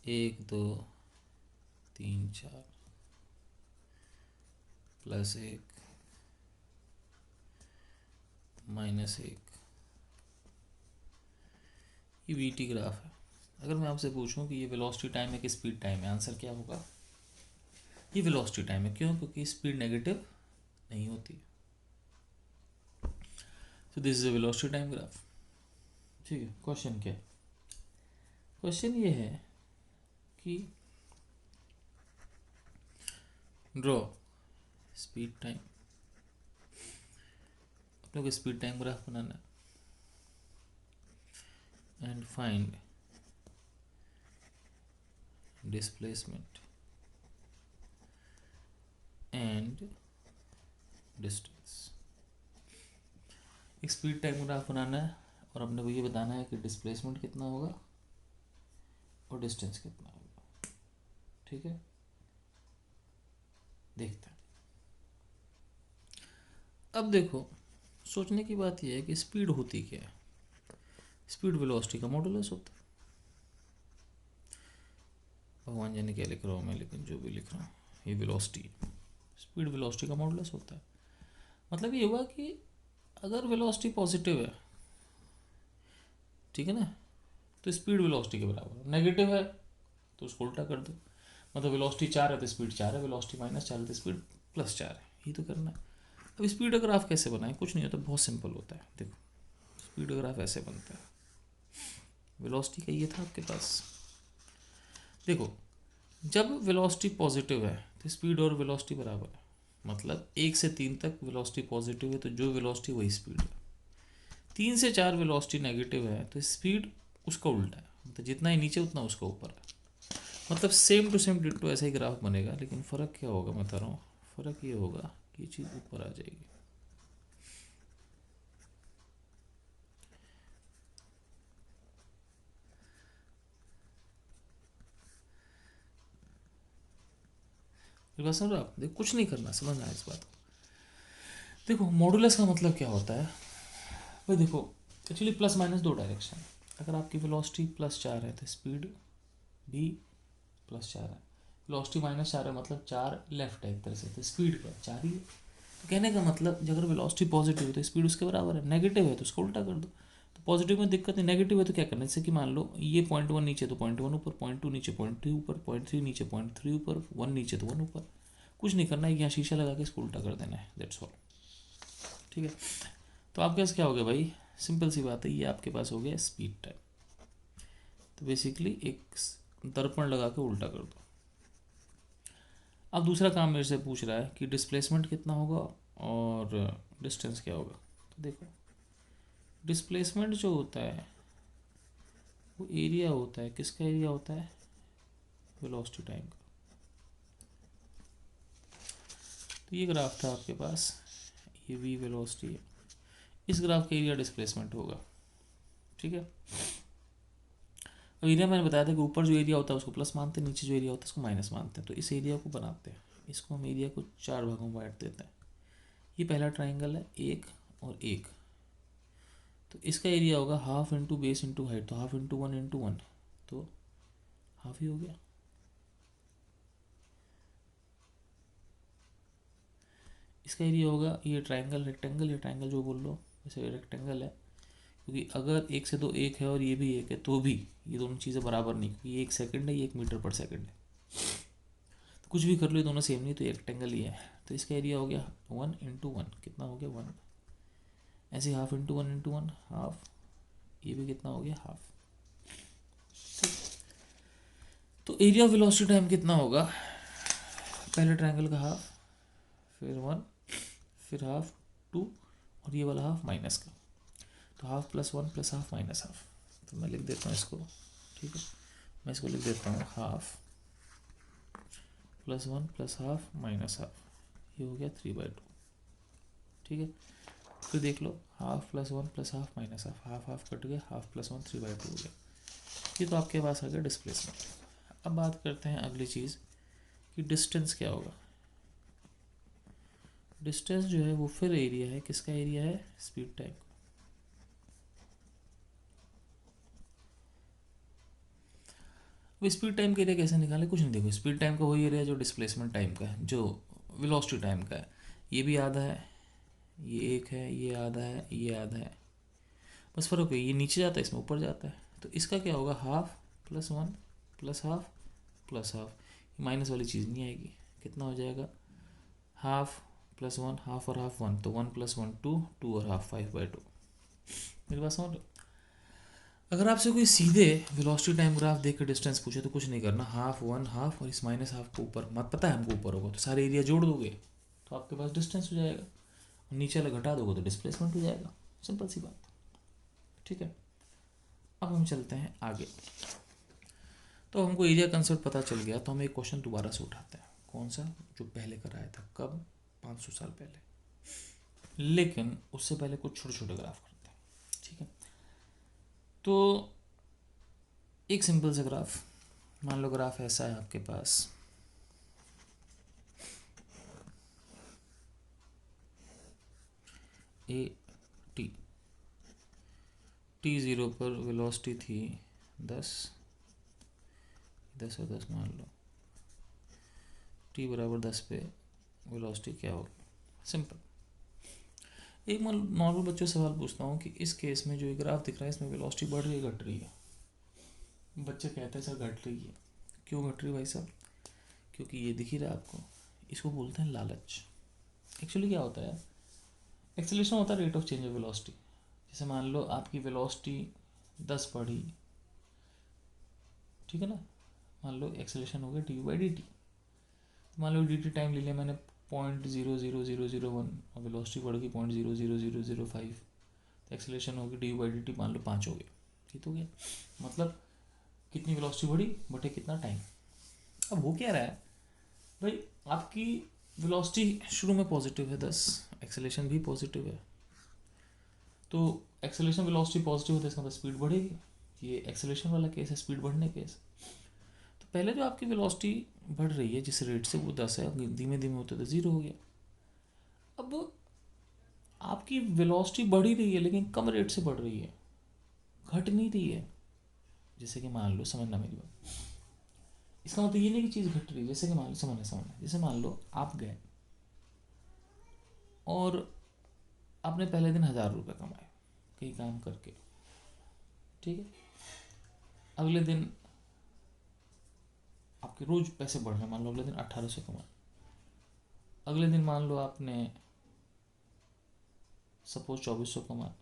1 2 3 4 +1 -1, ये VT ग्राफ है। अगर मैं आपसे पूछूं कि ये वेलोसिटी टाइम है कि स्पीड टाइम है, आंसर क्या होगा? ये वेलोसिटी टाइम है। क्यों? क्योंकि स्पीड नेगेटिव नहीं होती। तो this is a velocity time graph. ठीक है, क्वेश्चन क्या है? क्वेश्चन ये है कि ड्रॉ स्पीड टाइम, अपने को स्पीड टाइम ग्राफ बनाना है, and find displacement and distance. एक स्पीड टाइम ग्राफ बनाना है और अपने को ये बताना है कि डिस्प्लेसमेंट कितना होगा और डिस्टेंस कितना होगा। ठीक है, देखते हैं। अब देखो, सोचने की बात यह है कि स्पीड होती क्या है? स्पीड वेलोसिटी का मॉडुलस होता है। भगवान जाने क्या लिख रहा हूँ मैं, लेकिन जो भी लिख रहा हूँ, ये वेलोसिटी, स्पीड वेलोसिटी का मॉडुलस होता है। मतलब ये हुआ कि अगर वेलोसिटी पॉजिटिव है, ठीक है ना, तो स्पीड वेलोसिटी के बराबर है। नेगेटिव है तो उसको उल्टा कर दो, मतलब वेलोसिटी 4 है तो स्पीड 4 है, वेलोसिटी -4 है तो स्पीड +4 है। यही तो करना है। अब स्पीड ग्राफ कैसे बनाए? कुछ नहीं होता, बहुत सिंपल होता है। देखो, स्पीड ग्राफ ऐसे बनता है। वेलोसिटी का ये था आपके पास। देखो, जब वेलोसिटी पॉजिटिव है तो स्पीड और वेलोसिटी बराबर है, मतलब 1 से 3 तक वेलोसिटी पॉजिटिव है तो जो वेलोसिटी वही स्पीड है। 3 से 4 वेलोसिटी नेगेटिव है तो स्पीड उसका उल्टा है, मतलब जितना ही नीचे उतना उसका ऊपर है। मतलब सेम टू सेम डिट्टो ऐसा ही ग्राफ बनेगा, लेकिन फ़र्क क्या होगा मैं बता रहा हूँ। फ़र्क ये होगा कि ये चीज़ ऊपर आ जाएगी। मेरी बात समझ रहे हो आप? देखो, कुछ नहीं करना, समझना है इस बात को। देखो, मॉडुलस का मतलब क्या होता है भाई? देखो, एक्चुअली प्लस माइनस दो डायरेक्शन है। अगर आपकी वेलोसिटी +4 है तो स्पीड भी +4 है। वेलोसिटी -4 है मतलब 4 लेफ्ट है एक तरह से, तो स्पीड क्या 4 ही है। तो कहने का मतलब, अगर वेलोसिटी पॉजिटिव है तो स्पीड उसके बराबर है, नेगेटिव है तो उसको उल्टा कर दो। तो पॉजिटिव में दिक्कत नहीं, नेगेटिव है तो क्या करना है? जैसे कि मान लो ये 0.1 नीचे तो 0.1 ऊपर, 0.2 नीचे 0.2 ऊपर, 0.3 नीचे 0.3 ऊपर, 1 नीचे तो 1 ऊपर। कुछ नहीं करना है, यहाँ शीशा लगा के इसको उल्टा कर देना है, दैट्स ऑल। ठीक है, तो आपके पास क्या हो गया भाई? सिंपल सी बात है, ये आपके पास हो गया स्पीड टाइम। तो बेसिकली एक दर्पण लगा के उल्टा कर दो। अब दूसरा काम मेरे से पूछ रहा है कि डिस्प्लेसमेंट कितना होगा और डिस्टेंस क्या होगा। तो देखो, डिस्प्लेसमेंट जो होता है वो एरिया होता है, किसका एरिया होता है? वेलोसिटी टाइम का। तो ये ग्राफ था आपके पास, ये v वेलोसिटी है, इस ग्राफ का एरिया डिस्प्लेसमेंट होगा। ठीक है, अब एरिया मैंने बताया था कि ऊपर जो एरिया होता है उसको प्लस मानते हैं, नीचे जो एरिया होता है उसको माइनस मानते हैं। तो इस एरिया को बनाते हैं, इसको हम एरिया को 4 भागों में बांट देते हैं। ये पहला ट्राइंगल है, 1 और 1, तो इसका एरिया होगा half into base into height, तो हाफ इंटू 1 इंटू 1, तो हाफ ही हो गया। इसका एरिया होगा, ये ट्राइंगल रेक्टेंगल, ये ट्राइंगल जो बोल लो, वैसे रेक्टेंगल है, क्योंकि अगर एक से दो एक है और ये भी एक है तो भी ये दोनों चीज़ें बराबर नहीं, क्योंकि ये 1 सेकंड है, ये 1 मीटर पर सेकंड है, तो कुछ भी कर लो ये दोनों सेम नहीं, तो ये रेक्टेंगल ही है। तो इसका एरिया हो गया 1 × 1, कितना हो गया 1। ऐसे हाफ इंटू 1 × 1 हाफ, ये भी कितना हो गया हाफ। तो एरिया ऑफ वेलोसिटी टाइम कितना होगा, पहले ट्रायंगल का हाफ, फिर 1, फिर हाफ 2, और ये वाला हाफ माइनस का, तो half plus 1 plus half minus half. तो मैं लिख देता हूँ इसको, ठीक है, मैं इसको लिख देता हूँ half plus 1 plus half minus half, ये हो गया 3/2, ठीक है। फिर देख लो half plus 1 plus half minus half, half half cut गया, हाफ प्लस 1 3/2 हो गया। ये तो आपके पास आ गया डिस्प्लेसमेंट। अब बात करते हैं अगली चीज़ कि डिस्टेंस क्या होगा। डिस्टेंस जो है वो फिर एरिया है, किसका एरिया है, स्पीड टाइम। अब स्पीड टाइम का एरिया कैसे निकालें, कुछ नहीं, देखो स्पीड टाइम का वही एरिया जो डिस्प्लेसमेंट टाइम का है, जो वेलोसिटी टाइम का है। ये भी आधा है, ये एक है, ये आधा है, ये आधा है, बस फ़र्क है ये नीचे जाता है इसमें ऊपर जाता है। तो इसका क्या होगा, half plus 1 plus half plus half, minus वाली चीज़ नहीं आएगी, कितना हो जाएगा हाफ प्लस 1, हाफ और हाफ 1, तो 1 + 1 2, 2 और हाफ 5/2। मेरी बात समझ लो। अगर आपसे कोई सीधे वेलोसिटी टाइम ग्राफ देख के डिस्टेंस पूछे तो कुछ नहीं करना, हाफ 1 हाफ और इस माइनस हाफ को ऊपर, मत पता है हमको ऊपर होगा तो सारे एरिया जोड़ दोगे तो आपके पास डिस्टेंस हो जाएगा, और नीचे वाला घटा दोगे तो डिस्प्लेसमेंट हो जाएगा, सिंपल सी बात, ठीक है। अब हम चलते हैं आगे। तो हमको एरिया कंसेप्ट पता चल गया, तो हम एक क्वेश्चन दोबारा से उठाते हैं, कौन सा, जो पहले कराया था, कब, 500 साल पहले, लेकिन उससे पहले कुछ छोटे छोटे ग्राफ करते हैं, ठीक है। तो एक सिंपल सा ग्राफ, मान लो ग्राफ ऐसा है आपके पास, ए टी, t0 पर वेलोसिटी थी 10, 10 और 10 मान लो, t = 10 पे वेलोसिटी क्या होगी, सिंपल। एक नॉर्मल बच्चों से सवाल पूछता हूँ कि इस केस में जो ये ग्राफ दिख रहा है इसमें वेलोसिटी बढ़ रही है घट रही है, बच्चे कहते हैं सर घट रही है। क्यों घट रही है भाई साहब, क्योंकि ये दिख ही रहा है आपको, इसको बोलते हैं लालच। एक्चुअली क्या होता है, एक्सेलरेशन होता है rate of change of velocity. जैसे मान लो आपकी वेलोसिटी 10 बढ़ी, ठीक है ना, मान लो एक्सेलरेशन हो गया du/dt, मान लो dt टाइम ले लिया मैंने 0.00001 और वेलोसिटी बढ़ गई 0.00005, तो एक्सेलरेशन होगी du/dt मान लो 5 हो गया, ठीक हो गया, मतलब कितनी वेलोसिटी बढ़ी बटे कितना टाइम। अब वो क्या रहा है भाई, आपकी वेलोसिटी शुरू में पॉजिटिव है 10, एक्सेलरेशन भी पॉजिटिव है, तो एक्सेलरेशन वेलोसिटी पॉजिटिव है तो इसका मतलब स्पीड बढ़ेगी, ये एक्सेलरेशन वाला केस है, स्पीड बढ़ने केस। तो पहले जो आपकी वेलोसिटी बढ़ रही है जिस रेट से वो 10 है, धीमे धीमे होते तो 0 हो गया। अब आपकी वेलोसिटी बढ़ ही रही है लेकिन कम रेट से बढ़ रही है, घट नहीं रही है। जैसे कि मान लो, समझना मेरी बात, इसका मतलब ये नहीं कि चीज़ घट रही है, जैसे कि मान लो, समझना, जैसे मान लो आप गए और आपने पहले दिन 1000 रुपये कमाए कहीं काम करके, ठीक है, अगले दिन आपके रोज पैसे बढ़ रहे हैं, मान लो अगले दिन 1800 कमाए, अगले दिन मान लो आपने सपोज 2400 कमाए,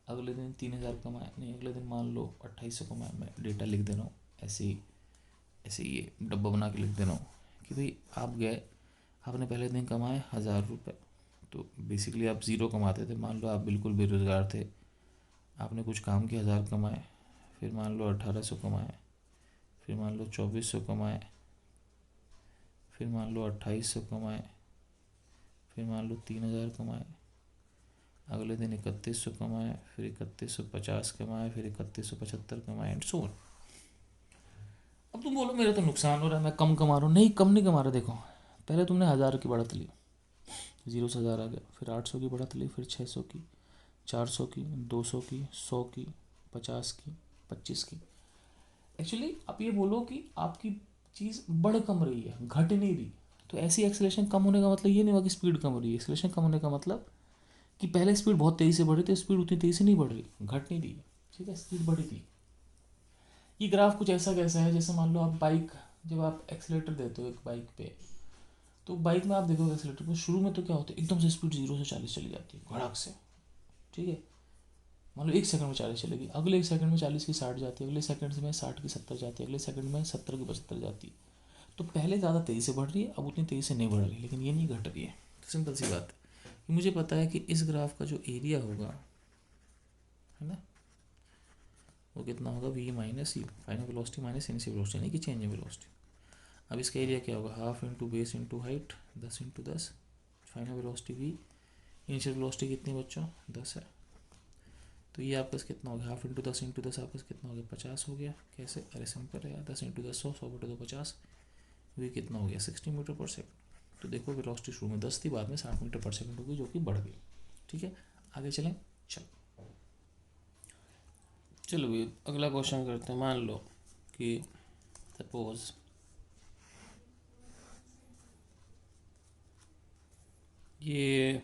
अगले दिन 3000 कमाए, नहीं अगले दिन मान लो 2800 कमाए, मैं डेटा लिख दे रहा हूँ ऐसे ही, ऐसे ये डब्बा बना के लिख दे रहा हूँ कि भाई आप गए, आपने पहले दिन कमाए 1000 रुपये, तो बेसिकली आप ज़ीरो कमाते थे, मान लो आप बिल्कुल बेरोज़गार थे, आपने कुछ काम किया 1000 कमाए, फिर मान लो 1800 कमाए, फिर मान लो 2400 कमाए, फिर मान लो 2800 कमाए, फिर मान लो 3000 कमाए, अगले दिन 3100 कमाए, फिर 3150 कमाए, फिर 3175 कमाए, एंड सो ऑन। अब तुम बोलो मेरा तो नुकसान हो रहा है, मैं कम कमा रहा हूँ, नहीं कम नहीं कमा रहा, देखो पहले तुमने 1000 की बढ़त ली, 0 से 1000 आ गया, फिर 800 की बढ़त ली, फिर 600 की, 400 की, 200 की, 100 की, 50 की, 25 की। एक्चुअली आप ये बोलो कि आपकी चीज़ बढ़ कम रही है, घट नहीं रही। तो ऐसी एक्सेलरेशन कम होने का मतलब ये नहीं हुआ कि स्पीड कम हो रही है, एक्सेलरेशन कम होने का मतलब कि पहले स्पीड बहुत तेज़ी से बढ़ रही थी, स्पीड उतनी तेज़ी से नहीं बढ़ रही, घट नहीं रही है, ठीक है, स्पीड बढ़ी थी। ये ग्राफ कुछ ऐसा कैसा है, जैसे मान लो आप बाइक, जब आप एक्सीलेटर देते हो एक बाइक पे, तो बाइक में आप देखोगे एक्सीलेटर पे शुरू में तो क्या होता है, एकदम से स्पीड 0 से 40 चली जाती है भड़क से, ठीक है, मान लो 1 सेकंड में 40 चलेगी, अगले 1 सेकंड में 40 की 60 जाती है, अगले सेकंड में 60 की 70 जाती है, अगले सेकंड में 70 की 75 जाती है। तो पहले ज़्यादा तेज़ी से बढ़ रही है, अब उतनी तेज़ी से नहीं बढ़ रही, लेकिन ये नहीं घट रही है। तो सिंपल सी बात है कि मुझे पता है कि इस ग्राफ का जो एरिया होगा, है ना, वो कितना होगा, V minus U, final velocity minus initial velocity, यानी कि चेंज इन वेलोसिटी। अब इसका एरिया क्या होगा, half into base into height, 10 into 10, final velocity V, initial velocity कितनी बच्चों, 10 है। तो ये आपका कितना हो गया, हाफ इंटू 10 आपका कितना हो गया, 50 हो गया। कैसे, अरे सिंपल है यार, 10 इंटू 10 100, 100/2 50, वी कितना हो गया, 60 मीटर पर सेकंड। तो देखो वेलोसिटी शुरू में 10 थी, बाद में 60 मीटर पर सेकंड हो गई, जो कि बढ़ गई। ठीक है, आगे चलें। चलो भी अगला क्वेश्चन करते हैं। मान लो कि सपोज ये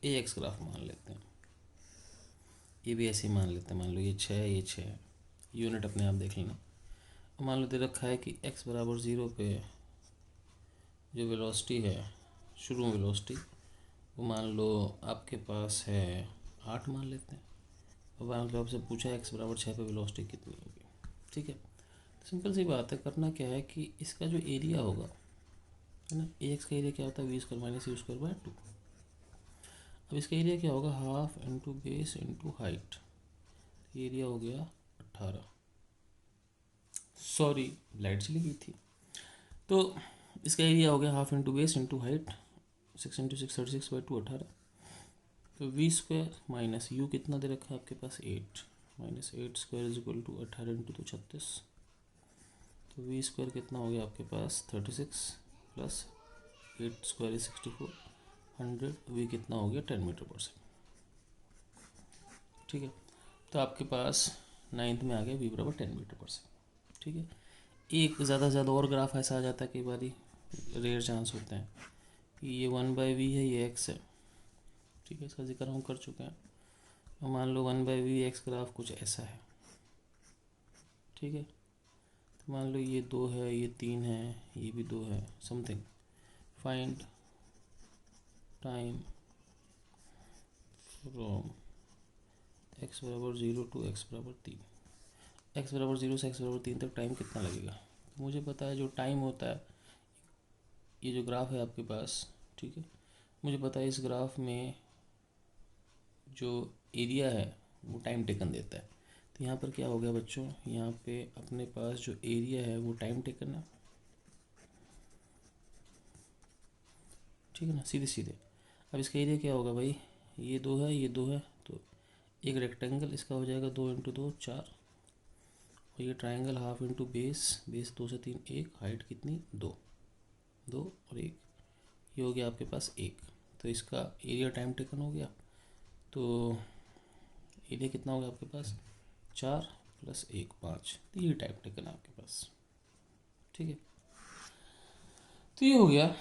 ए एक्स ग्राफ मान लेते हैं, ये भी ऐसे ही मान लेते हैं। मान लो ये 6 है, ये 6 है, यूनिट अपने आप देख लेना। मान लो दे रखा है कि x बराबर 0 पे जो वेलोसिटी है, शुरू में वेलोसिटी, वो मान लो आपके पास है 8 मान लेते हैं। अब मान लो आपसे पूछा है x बराबर 6 पे वेलोसिटी कितनी होगी। ठीक है, सिंपल सी बात है, करना क्या है कि इसका जो एरिया होगा, है ना, ए एक्स का एरिया क्या होता है, v² - u²/2। अब इसका एरिया क्या होगा, half into base into height, area हो गया 18। सॉरी, लाइट चली गई थी। तो इसका एरिया हो गया half into base into height, 6 × 6 = 36/2, 18। तो v² माइनस u कितना दे रखा है आपके पास, 8, -8² = 18 इंटू तो 36। तो v² कितना हो गया आपके पास, 36 प्लस 8² = 64, 100, v कितना हो गया, 10 मीटर पर सेकंड। ठीक है, तो आपके पास 9th में आ गया v बराबर 10 मीटर पर सेकंड। ठीक है, एक ज़्यादा से ज़्यादा और ग्राफ ऐसा आ जाता है, कई बार रेयर चांस होते हैं कि ये 1/v है, ये x है। ठीक है, इसका जिक्र हम कर चुके हैं। और मान लो 1/v x ग्राफ कुछ ऐसा है। ठीक है, तो मान लो ये 2 है, ये 3 है, ये भी 2 है, something. Find time from x बराबर 0 टू x बराबर 3। x बराबर 0 से x बराबर 3 तक टाइम कितना लगेगा। तो मुझे पता है जो टाइम होता है, ये जो ग्राफ है आपके पास, ठीक है, मुझे पता है इस ग्राफ में जो एरिया है वो टाइम टेकन देता है। तो यहाँ पर क्या हो गया बच्चों, यहाँ पे अपने पास जो एरिया है वो टाइम टेकन है। ठीक है ना, सीधे सीधे। अब इसका एरिया क्या होगा भाई, ये 2 है, ये 2 है, तो एक रेक्टेंगल इसका हो जाएगा 2 × 2 = 4, और ये ट्राइंगल हाफ इंटू बेस, 2 से 3 1, हाइट कितनी 2, 2 और 1, ये हो गया आपके पास 1। तो इसका एरिया टाइम टेकन हो गया। तो एरिया कितना होगा आपके पास, 4 + 1 5, तो ये टाइम टेकन है आपके पास। ठीक है, तो ये हो गया।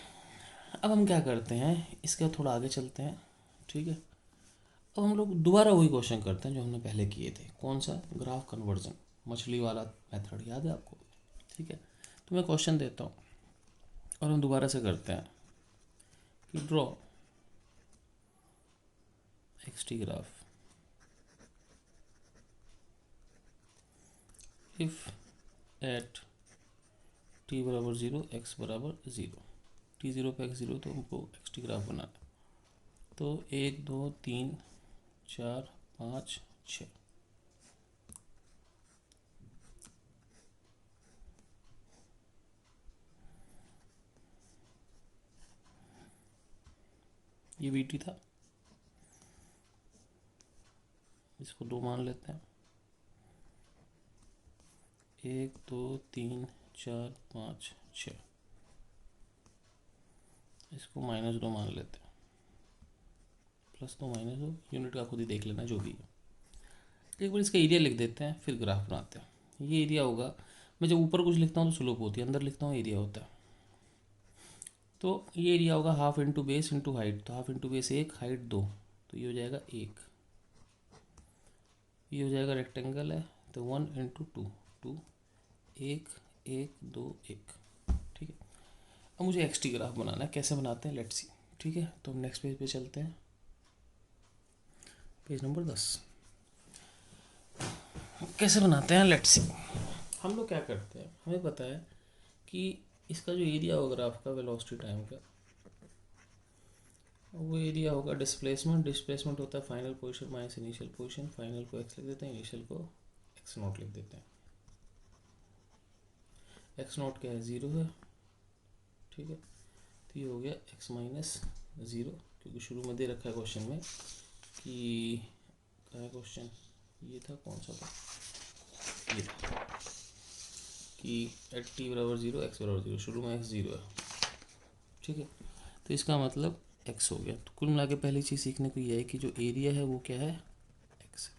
अब हम क्या करते हैं, इसका थोड़ा आगे चलते हैं। ठीक है, अब हम लोग दोबारा वही क्वेश्चन करते हैं जो हमने पहले किए थे। कौन सा, ग्राफ कन्वर्जन, मछली वाला मेथड, याद है आपको। ठीक है, तो मैं क्वेश्चन देता हूँ और हम दोबारा से करते हैं कि draw xt graph if at t बराबर 0 x बराबर 0, t0 पे x 0, तो हमको xt ग्राफ बनाना। तो 1 2 3 4 5 6, ये वी टी था, इसको 2 मान लेते हैं। 1 2 3 4 5 6, इसको -2 मान लेते हैं, +2 -2, यूनिट का खुद ही देख लेना जो भी है। एक बार इसका एरिया लिख देते हैं, फिर ग्राफ बनाते हैं। ये एरिया होगा, मैं जब ऊपर कुछ लिखता हूँ तो स्लोप होती है, अंदर लिखता हूँ एरिया होता है। तो ये एरिया होगा half into base into height, तो हाफ इंटू बेस 1, हाइट 2, तो ये हो जाएगा 1। ये हो जाएगा रेक्टेंगल है तो 1 इंटू 2, 2, 1, 1, 2, 1। ठीक है, अब मुझे एक्स टी ग्राफ बनाना है, कैसे बनाते हैं लेट्स सी। ठीक है, तो हम नेक्स्ट पेज पे चलते हैं, पेज नंबर 10। कैसे बनाते हैं लेट्स सी। हम लोग क्या करते हैं, हमें पता है कि इसका जो एरिया होगा ग्राफ का वेलोसिटी टाइम का, वो एरिया होगा डिस्प्लेसमेंट। डिस्प्लेसमेंट होता है final position minus initial position. Final को एक्स लिख देते हैं, इनिशियल को एक्स नॉट लिख देते हैं। एक्स नॉट क्या है, 0 है। ठीक है, तो ये हो गया एक्स माइनस 0, क्योंकि शुरू में दे रखा है क्वेश्चन में कि क्या है क्वेश्चन, ये था कौन सा था, ये था कि एट टी बराबर 0 एक्स बराबर 0, शुरू में एक्स 0 है। ठीक है, तो इसका मतलब एक्स हो गया। तो कुल मिला के पहली चीज़ सीखने को यह है कि जो एरिया है वो क्या है, एक्स।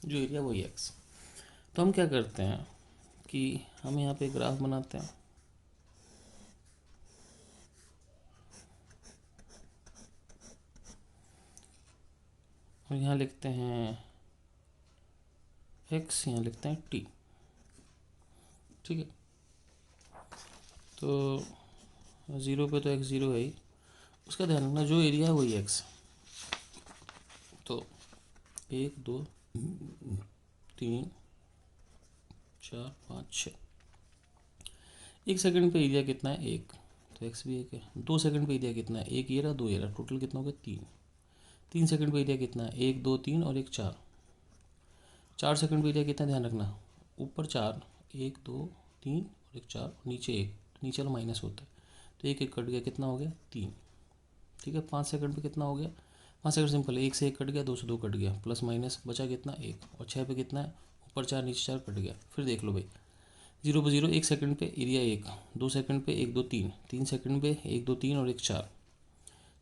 जो एरिया वही एक्स। तो हम क्या करते हैं कि हम यहाँ पे ग्राफ बनाते हैं, और यहाँ लिखते हैं एक्स, यहाँ लिखते हैं टी। ठीक है, तो 0 पे तो एक्स 0 है ही, उसका ध्यान रखना जो एरिया है वही एक्स। तो 1, 2, 3, 4, 5, 6। 1 सेकंड पे एरिया कितना है, 1, तो एक्स भी 1 है। 2 सेकंड पे एरिया कितना है, 1 ये रहा, 2 ये रहा, टोटल कितना हो गया 3। 3 सेकंड पे एरिया कितना है, 1, 2, 3 और 1, 4। 4 सेकंड पे एरिया कितना, ध्यान रखना ऊपर 4, 1, 2, 3 और 1, 4, नीचे 1, नीचे वाला माइनस होता है, तो 1 1 कट गया, कितना हो गया 3। ठीक है, 5 सेकंड पे कितना हो गया, 5 सेकंड सिंपल है, 1 से 1 कट गया, 2 से 2 कट गया, प्लस माइनस बचा कितना 1, और 6 पे कितना है, ऊपर 4 नीचे 4 कट गया। फिर देख लो भाई, 0 पे 0, 1 सेकंड पे एरिया 1, 2 सेकंड पे 1, 2, 3, 3 सेकंड पे 1, 2, 3 और 1, 4,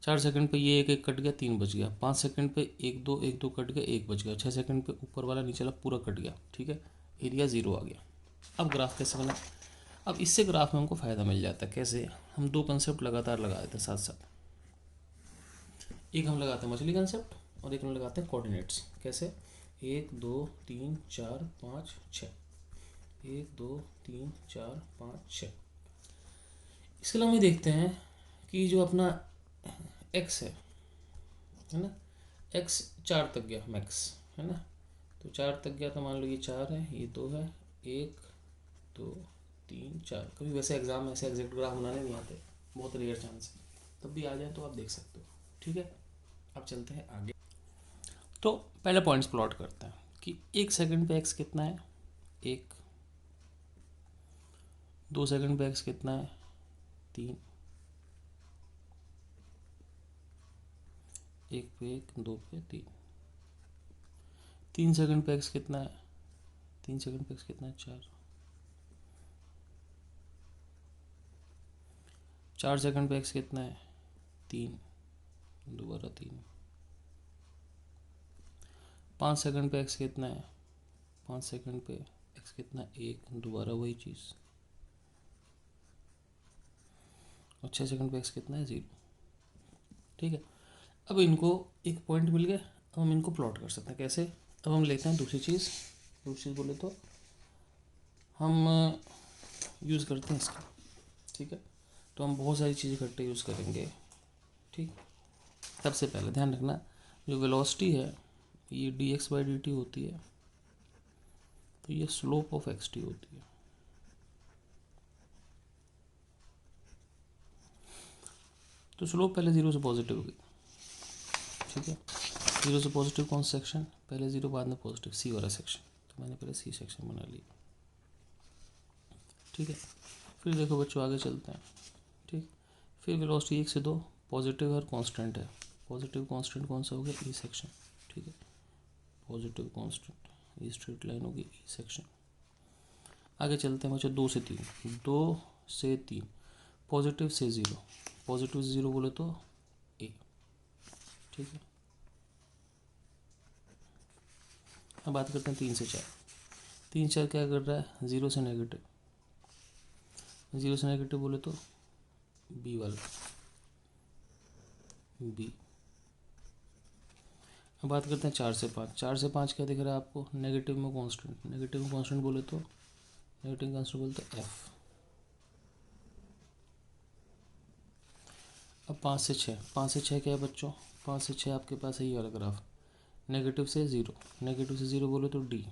4 सेकंड पे ये 1 1 कट गया, 3 बच गया, 5 सेकंड पे 1 2 1 2 कट गया, 1 बच गया, 6 सेकंड पे ऊपर वाला नीचे वाला पूरा कट गया। ठीक है, एरिया 0 आ गया। अब ग्राफ कैसे बना, अब इससे ग्राफ में हमको फ़ायदा मिल जाता है। कैसे, हम दो कंसेप्ट लगातार लगा देते हैं साथ साथ। एक हम लगाते हैं मछली कंसेप्ट और एक हम लगाते हैं कोऑर्डिनेट्स। कैसे, 1 2 3 4 5 6, 1 2 3 4 5 6। इसके अलावा हम देखते हैं कि जो अपना एक्स है ना, एक्स 4 तक गया मैक्स, है ना, तो 4 तक गया, तो मान लो ये 4 है, ये 2 है, 1 2 3 4। कभी वैसे एग्जाम में ऐसे एग्जैक्ट ग्राफ बनाने नहीं आते, बहुत रेयर चांस है, तब भी आ जाए तो आप देख सकते हो। ठीक है, अब चलते हैं आगे। तो पहले पॉइंट्स प्लॉट करते हैं कि 1 सेकंड पे एक्स कितना है, 1, 2 सेकंड पे एक्स कितना है, 3, 1 पे 1, 2 पे 3, 3 सेकंड पे एक्स कितना है, 3 सेकंड पे एक्स कितना है, 4, 4 सेकंड पे एक्स कितना है, 3, दोबारा 3, 5 सेकंड पे एक्स कितना है, 5 सेकंड पे एक्स कितना है, 1, दोबारा वही चीज़, और 6 सेकंड पे एक्स कितना है, 0। ठीक है, अब इनको एक पॉइंट मिल गया, अब हम इनको प्लॉट कर सकते हैं। कैसे, अब हम लेते हैं दूसरी चीज़ बोले तो हम यूज़ करते हैं इसका। ठीक है, तो हम बहुत सारी चीज़ें इकट्ठे यूज़ करेंगे। ठीक, सबसे पहले ध्यान रखना जो वेलोसिटी है ये dx/dt होती है, तो ये स्लोप ऑफ एक्स टी होती है। तो स्लोप पहले 0 से पॉजिटिव होगी। ठीक है, 0 से पॉजिटिव कौन सा सेक्शन, पहले 0 बाद में पॉजिटिव, सी वाला सेक्शन, तो मैंने पहले सी सेक्शन बना लिया। ठीक है, फिर देखो बच्चों आगे चलते हैं। ठीक, फिर वेलोसिटी 1 से 2 पॉजिटिव और कांस्टेंट है। पॉजिटिव कांस्टेंट कौन सा हो गया, ई सेक्शन। ठीक है, पॉजिटिव कांस्टेंट, ये स्ट्रेट लाइन होगी ई सेक्शन। आगे चलते हैं बच्चों, 2 से 3, 2 से 3 पॉजिटिव से 0, पॉजिटिव से 0 बोले तो ए। ठीक है, अब बात करते हैं 3 से 4। 3 4 क्या कर रहा है, 0 से नेगेटिव, 0 से नेगेटिव बोले तो बी वाला बी। अब बात करते हैं 4 से 5। 4 से 5 क्या दिख रहा है आपको? नेगेटिव में कांस्टेंट, नेगेटिव में कांस्टेंट बोले तो नेगेटिव कांस्टेंट बोले तो एफ। अब 5 से 6, 5 से 6 क्या है बच्चों? 5 से 6 आपके पास है ये वाला ग्राफ, नेगेटिव से 0, नेगेटिव से 0 बोले तो डी।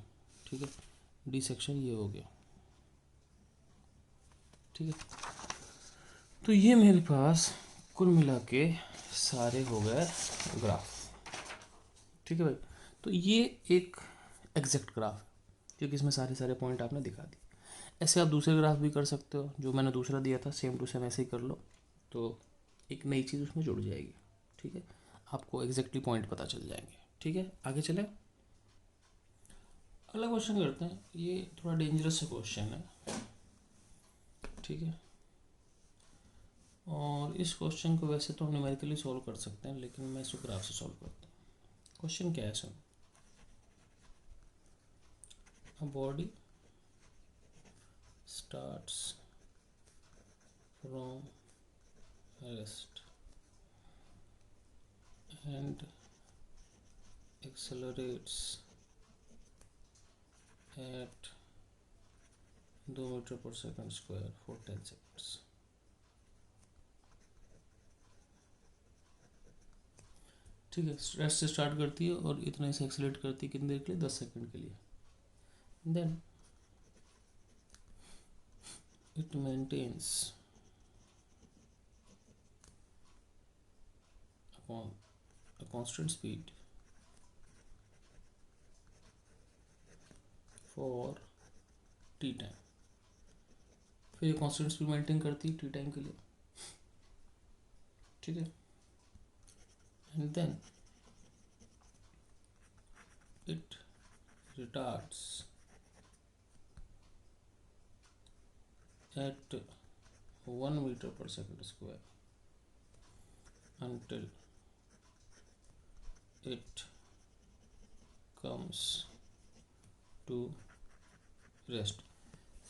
ठीक है, डी सेक्शन ये हो गया। ठीक है, तो ये मेरे पास कुल मिला के सारे हो गए ग्राफ। ठीक है भाई, तो ये एक एग्जैक्ट ग्राफ है क्योंकि इसमें सारे पॉइंट आपने दिखा दिए। ऐसे आप दूसरे ग्राफ भी कर सकते हो, जो मैंने दूसरा दिया था सेम टू सेम ऐसे ही कर लो, तो एक नई चीज़ उसमें जुड़ जाएगी। ठीक है, आपको एग्जैक्टली पॉइंट पता चल जाएंगे। ठीक है, आगे चले, अगला क्वेश्चन करते हैं। ये थोड़ा डेंजरस क्वेश्चन है। ठीक है, और इस क्वेश्चन को वैसे तो हम न्यूमेरिकली सॉल्व कर सकते हैं, लेकिन मैं इसको ग्राफ से सॉल्व करता हूँ। क्वेश्चन क्या है sir? A body starts from rest and accelerates at 2 metre per second square for 10 seconds। ठीक है, रेस्ट से स्टार्ट करती है और इतने से एक्सेलरेट करती है कितनी देर के लिए? 10 सेकंड के लिए। Then it maintains a constant speed for t time. फिर ये कांस्टेंट स्पीड मेंटेन करती है टी टाइम के लिए। ठीक है, and then it retards at 1 metre per second square until it comes to rest।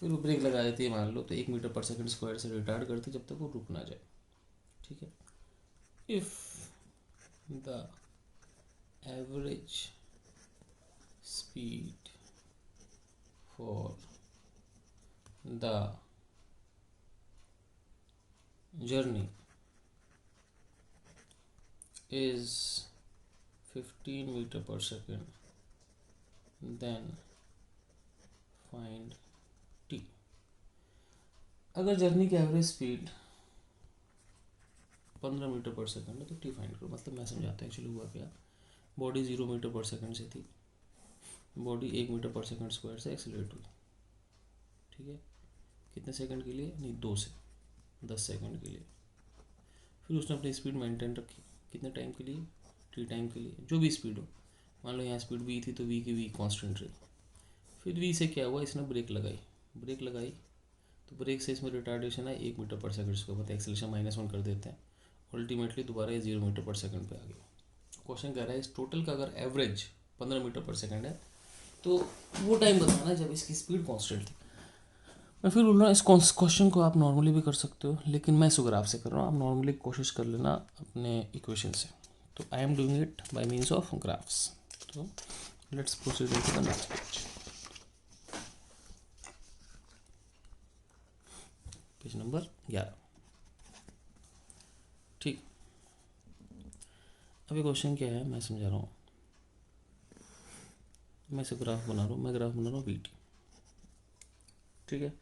फिर वो ब्रेक लगा देती है मान लो, तो 1 मीटर पर सेकंड स्क्वायर से रिटार्ड करती है जब तक वो रुक ना जाए। ठीक है, if the average speed for the journey is 15 meter per second, then find t। अगर जर्नी की average speed 15 metre per second है तो टी फाइंड करो। मतलब मैं समझाता हूँ एक्चुअली हुआ क्या। बॉडी 0 मीटर पर सेकंड से थी, body 1 metre per second square से एक्सीलरेट हुई। ठीक है, कितने सेकंड के लिए? नहीं, 2 से 10 सेकंड के लिए। फिर उसने अपनी स्पीड मेंटेन रखी कितने टाइम के लिए? टी टाइम के लिए, जो भी स्पीड हो। मान लो यहाँ स्पीड वी थी तो वी की वी कांस्टेंट रही। फिर वी से क्या हुआ, इसने ब्रेक लगाई, ब्रेक लगाई तो ब्रेक से इसमें रिटार्डेशन है 1 मीटर पर सेकंड को, मतलब एक्सेलरेशन -1 कर देते हैं। अल्टीमेटली दोबारा ये 0 मीटर पर सेकंड पे आ गया। क्वेश्चन कह रहा है इस टोटल का अगर एवरेज 15 मीटर पर सेकंड है तो वो टाइम बताना जब इसकी स्पीड कांस्टेंट थी। मैं फिर बोल रहा हूँ इस क्वेश्चन को आप नॉर्मली भी कर सकते हो, लेकिन मैं इसको ग्राफ से कर रहा हूँ। आप नॉर्मली कोशिश कर लेना अपने इक्वेशन से। तो I am doing it by means of graphs. तो let's proceed to the next page. Page number 11। ठीक, अभी क्वेश्चन क्या है मैं समझा रहा हूँ। मैं इसे ग्राफ बना रहा हूँ, मैं ग्राफ बना रहा हूँ वी टी। ठीक है,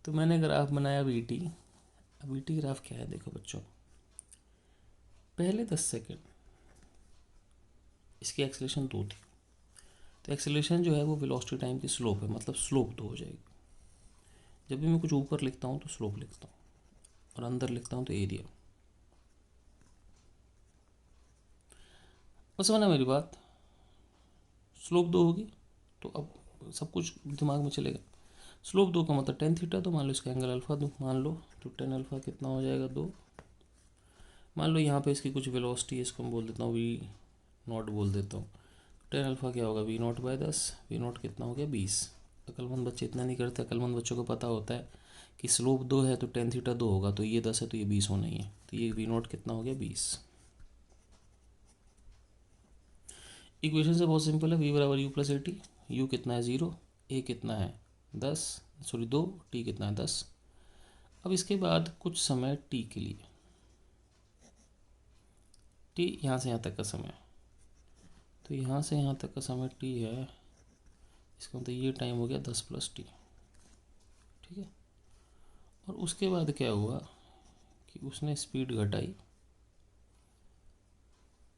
तो मैंने ग्राफ बनाया वी टी। अब वी टी ग्राफ क्या है देखो बच्चों, पहले 10 सेकेंड इसकी एक्सेलरेशन 2 थी, तो एक्सेलरेशन जो है वो वेलोसिटी टाइम की स्लोप है, मतलब स्लोप 2 हो जाएगी। जब भी मैं कुछ ऊपर लिखता हूँ तो स्लोप लिखता हूँ, और अंदर लिखता हूँ तो एरिया। बस समझना मेरी बात, स्लोप 2 होगी तो अब सब कुछ दिमाग में चलेगा। स्लोप 2 का मतलब टेन थीटा, तो मान लो इसका एंगल अल्फा दूँ, मान लो तो टेन अल्फा कितना हो जाएगा 2। मान लो यहाँ पे इसकी कुछ वेलोसिटी है, इसको मैं बोल देता हूँ वी नॉट बोल देता हूँ। टेन अल्फा क्या होगा? V naught by 10। V naught कितना हो गया? 20। अक्लमंद बच्चे इतना नहीं करते, अक्लमंद बच्चों को पता होता है कि स्लोप 2 है तो टेन थीटा 2 होगा, तो ये 10 है तो ये 20 होना ही है, तो ये वी नॉट कितना हो गया 20। इक्वेशन से बहुत सिंपल है, वी बराबर you plus A T, you कितना है 0, ए कितना है 10 सॉरी 2, टी कितना है 10। अब इसके बाद कुछ समय टी के लिए, टी यहाँ से यहाँ तक का समय, तो यहाँ से यहाँ तक का समय टी है, इसका मतलब ये टाइम हो गया 10 प्लस टी। ठीक है, और उसके बाद क्या हुआ कि उसने स्पीड घटाई।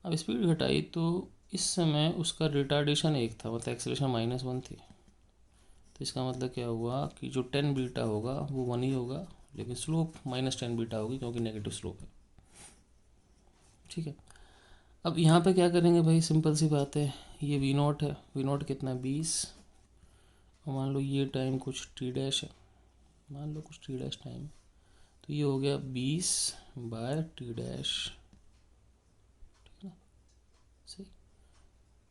अब स्पीड घटाई तो इस समय उसका रिटार्डेशन 1 था, मतलब एक्सेलरेशन -1 थी, तो इसका मतलब क्या हुआ कि जो 10 बीटा होगा वो 1 ही होगा, लेकिन स्लोप -10 बीटा होगी क्योंकि नेगेटिव स्लोप है। ठीक है, अब यहाँ पे क्या करेंगे भाई, सिंपल सी बात है, ये वी नॉट है, वी नॉट कितना है 20, और मान लो ये टाइम कुछ टी डैश है, मान लो कुछ टी डैश टाइम, तो ये हो गया 20 बाय टी डैश। ठीक है ना, सही,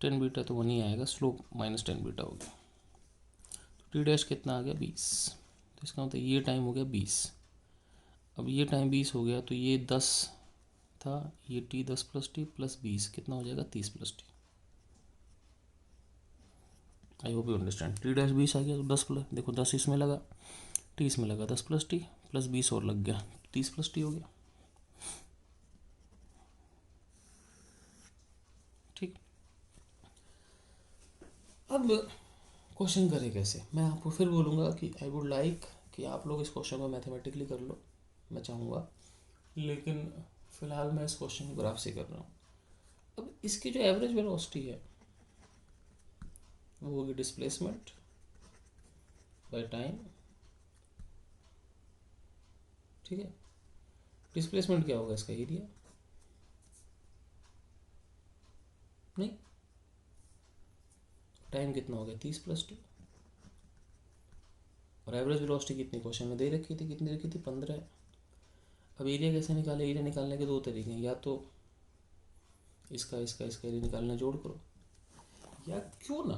10 बीटा तो 1 ही आएगा, स्लोप -10 बीटा हो गया, तो टी डैश कितना आ गया 20, तो इसका मतलब ये टाइम हो गया 20। अब ये टाइम 20 हो गया तो ये 10 था, ये टी 10 प्लस टी प्लस 20 कितना हो जाएगा 30 plus T. I hope you understand, T dash 20 आ गया तो 10 प्लस, देखो 10 इसमें लगा, टी इसमें लगा, 10 प्लस टी प्लस 20 और लग गया, 30 प्लस टी हो गया। ठीक, अब क्वेश्चन करें कैसे, मैं आपको फिर बोलूँगा कि आई वुड लाइक कि आप लोग इस क्वेश्चन को मैथमेटिकली कर लो, मैं चाहूँगा, लेकिन फ़िलहाल मैं इस क्वेश्चन को ग्राफ से कर रहा हूँ। अब इसकी जो एवरेज वेलोसिटी है वो होगी डिस्प्लेसमेंट बाय टाइम। ठीक है, डिस्प्लेसमेंट क्या होगा इसका एरिया, नहीं, टाइम कितना हो गया 30 प्लस टी, और एवरेज वेलोसिटी कितनी क्वेश्चन में दे रखी थी, कितनी रखी थी 15 है। अब एरिया कैसे निकाले, एरिया निकालने के दो तरीके हैं, या तो इसका एरिया निकालना जोड़ करो, या क्यों ना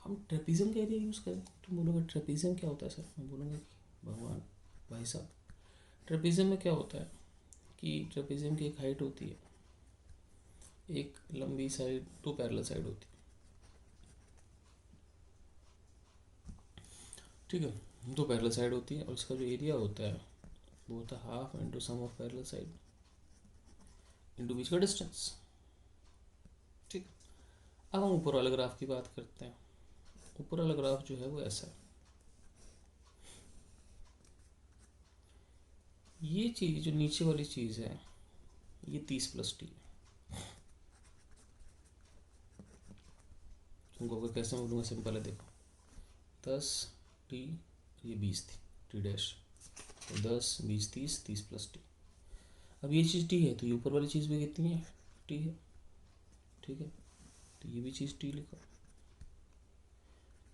हम ट्रेपीजियम का एरिया यूज़ करें। तुम बोलोगे ट्रेपीजियम क्या होता है सर, मैं बोलूँगा कि भगवान भाई साहब, ट्रेपीजियम में क्या होता है कि ट्रेपीजियम की एक हाइट होती है, एक लंबी साइड, 2 पैरेलल साइड होती है। ठीक है, 2 पैरेलल साइड होती है, और इसका जो एरिया होता है वो होता है half into sum of parallel side into बीच का डिस्टेंस। ठीक, अब हम ऊपर वाले ग्राफ की बात करते हैं। ऊपर वाला ग्राफ जो है वो ऐसा है, ये चीज़ जो नीचे वाली चीज़ है ये 30 प्लस टी है। तुमको अगर कैसे बोलूँगा, सिंपल है, देखो 10 टी, ये 20 थी टी डैश, तो 10 20 30, 30 प्लस टी। अब ये चीज़ टी है तो ये ऊपर वाली चीज़ भी कितनी है, टी है। ठीक है, तो ये भी चीज़ टी लिखा,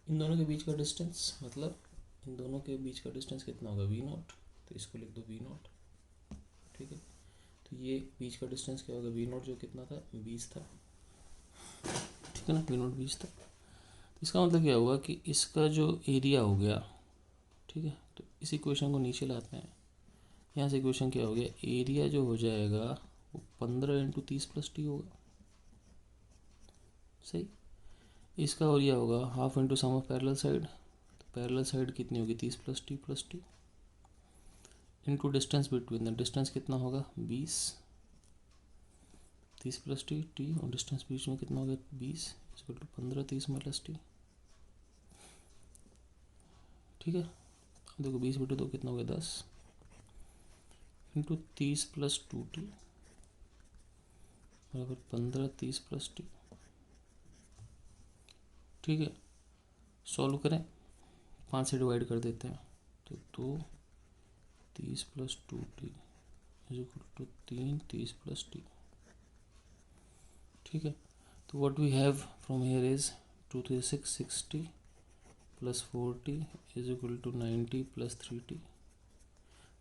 इन दोनों के बीच का डिस्टेंस, मतलब इन दोनों के बीच का डिस्टेंस कितना होगा वी नॉट, तो इसको लिख दो वी नॉट। ठीक है, तो ये बीच का डिस्टेंस क्या होगा वी नॉट, जो कितना था 20 था। ठीक है ना, वी नॉट 20 था, तो इसका मतलब क्या हुआ कि इसका जो एरिया हो गया, ठीक है, तो इस इक्वेशन को नीचे लाते हैं, यहाँ से इक्वेशन क्या हो गया, एरिया जो हो जाएगा वो 15 इंटू 30 प्लस टी होगा। सही, इसका एरिया होगा half into sum of parallel side, तो पैरेलल साइड कितनी होगी 30 plus T into distance between the, distance कितना होगा 20, 30 प्लस टी, और डिस्टेंस बीच में कितना होगा 20 इक्वल टू 15 30 माइनस टी। ठीक है, अब देखो 20 बटे 2 कितना हो गया 10 इंटू 30 प्लस 2t बराबर 15 30 प्लस टी। ठीक है, सॉल्व करें, 5 से डिवाइड कर देते हैं, तो 2 30 plus 2t is equal to 3 30 plus T. ठीक है, तो what we have from here is 2 3 6 60 plus 4t is equal to 90 plus 3t,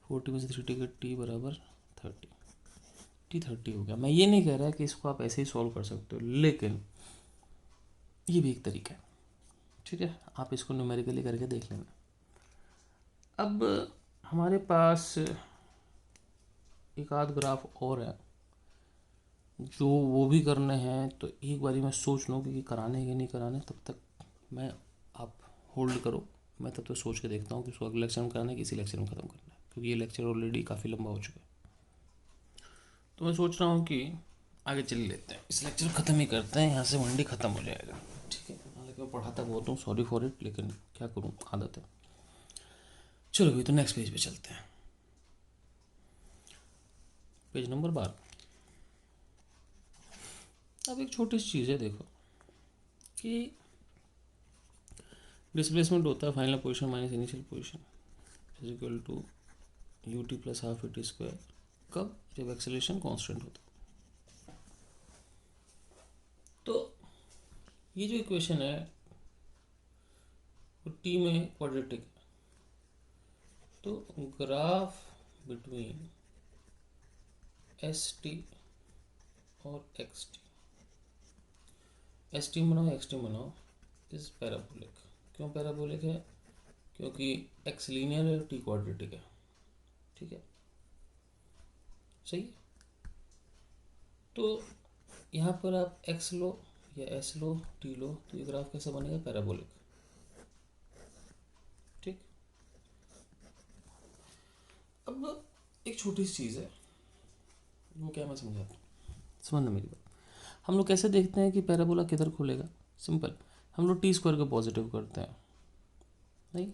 40 में से 3t का t बराबर 30, टी 30 हो गया। मैं ये नहीं कह रहा कि इसको आप ऐसे ही सॉल्व कर सकते हो, लेकिन ये भी एक तरीका है। ठीक है, आप इसको न्यूमेरिकली करके देख लेना। अब हमारे पास एक आध ग्राफ और है जो वो भी करने हैं, तो एक बारी मैं सोच लूँ कि कराने हैं कि नहीं कराने, तब तक मैं, आप होल्ड करो, मैं तब तक सोच के देखता हूँ कि उसको अगले लेक्चर में कराना है कि इसी लेक्चर में ख़त्म करना है, क्योंकि ये लेक्चर ऑलरेडी काफ़ी लंबा हो चुका है। तो मैं सोच रहा हूँ कि आगे चल लेते हैं, इस लेक्चर ख़त्म ही करते हैं, यहाँ से मंडी ख़त्म हो जाएगा। ठीक है, हालांकि मैं पढ़ाता बहुत हूँ, सॉरी फॉर इट, लेकिन क्या करूँ, आदत है। चलो अभी तो नेक्स्ट पेज पे चलते हैं, पेज नंबर 12। अब एक छोटी सी चीज़ है, देखो कि डिस्प्लेसमेंट होता है final position minus initial position is equal to U T plus half T square. कब? जब एक्सेलरेशन कांस्टेंट होता है। तो ये जो इक्वेशन है वो टी में क्वाड्रेटिक है, तो ग्राफ बिटवीन एस टी और एक्स टी, एस टी बनाओ एक्स टी बनाओ, इज पैराबोलिक। क्यों पैराबोलिक है? क्योंकि एक्स लीनियर है, टी क्वाड्रेटिक है। ठीक है, सही है। तो यहाँ पर आप एक्स लो या एस लो, टी लो, तो ये ग्राफ कैसा बनेगा? पैराबोलिक। ठीक, अब एक छोटी सी चीज़ है, वो क्या मैं समझाता हूँ, समझना मेरी बात। हम लोग कैसे देखते हैं कि पैराबोला किधर खुलेगा? सिंपल, हम लोग टी स्क्वायर को पॉजिटिव करते हैं, नहीं?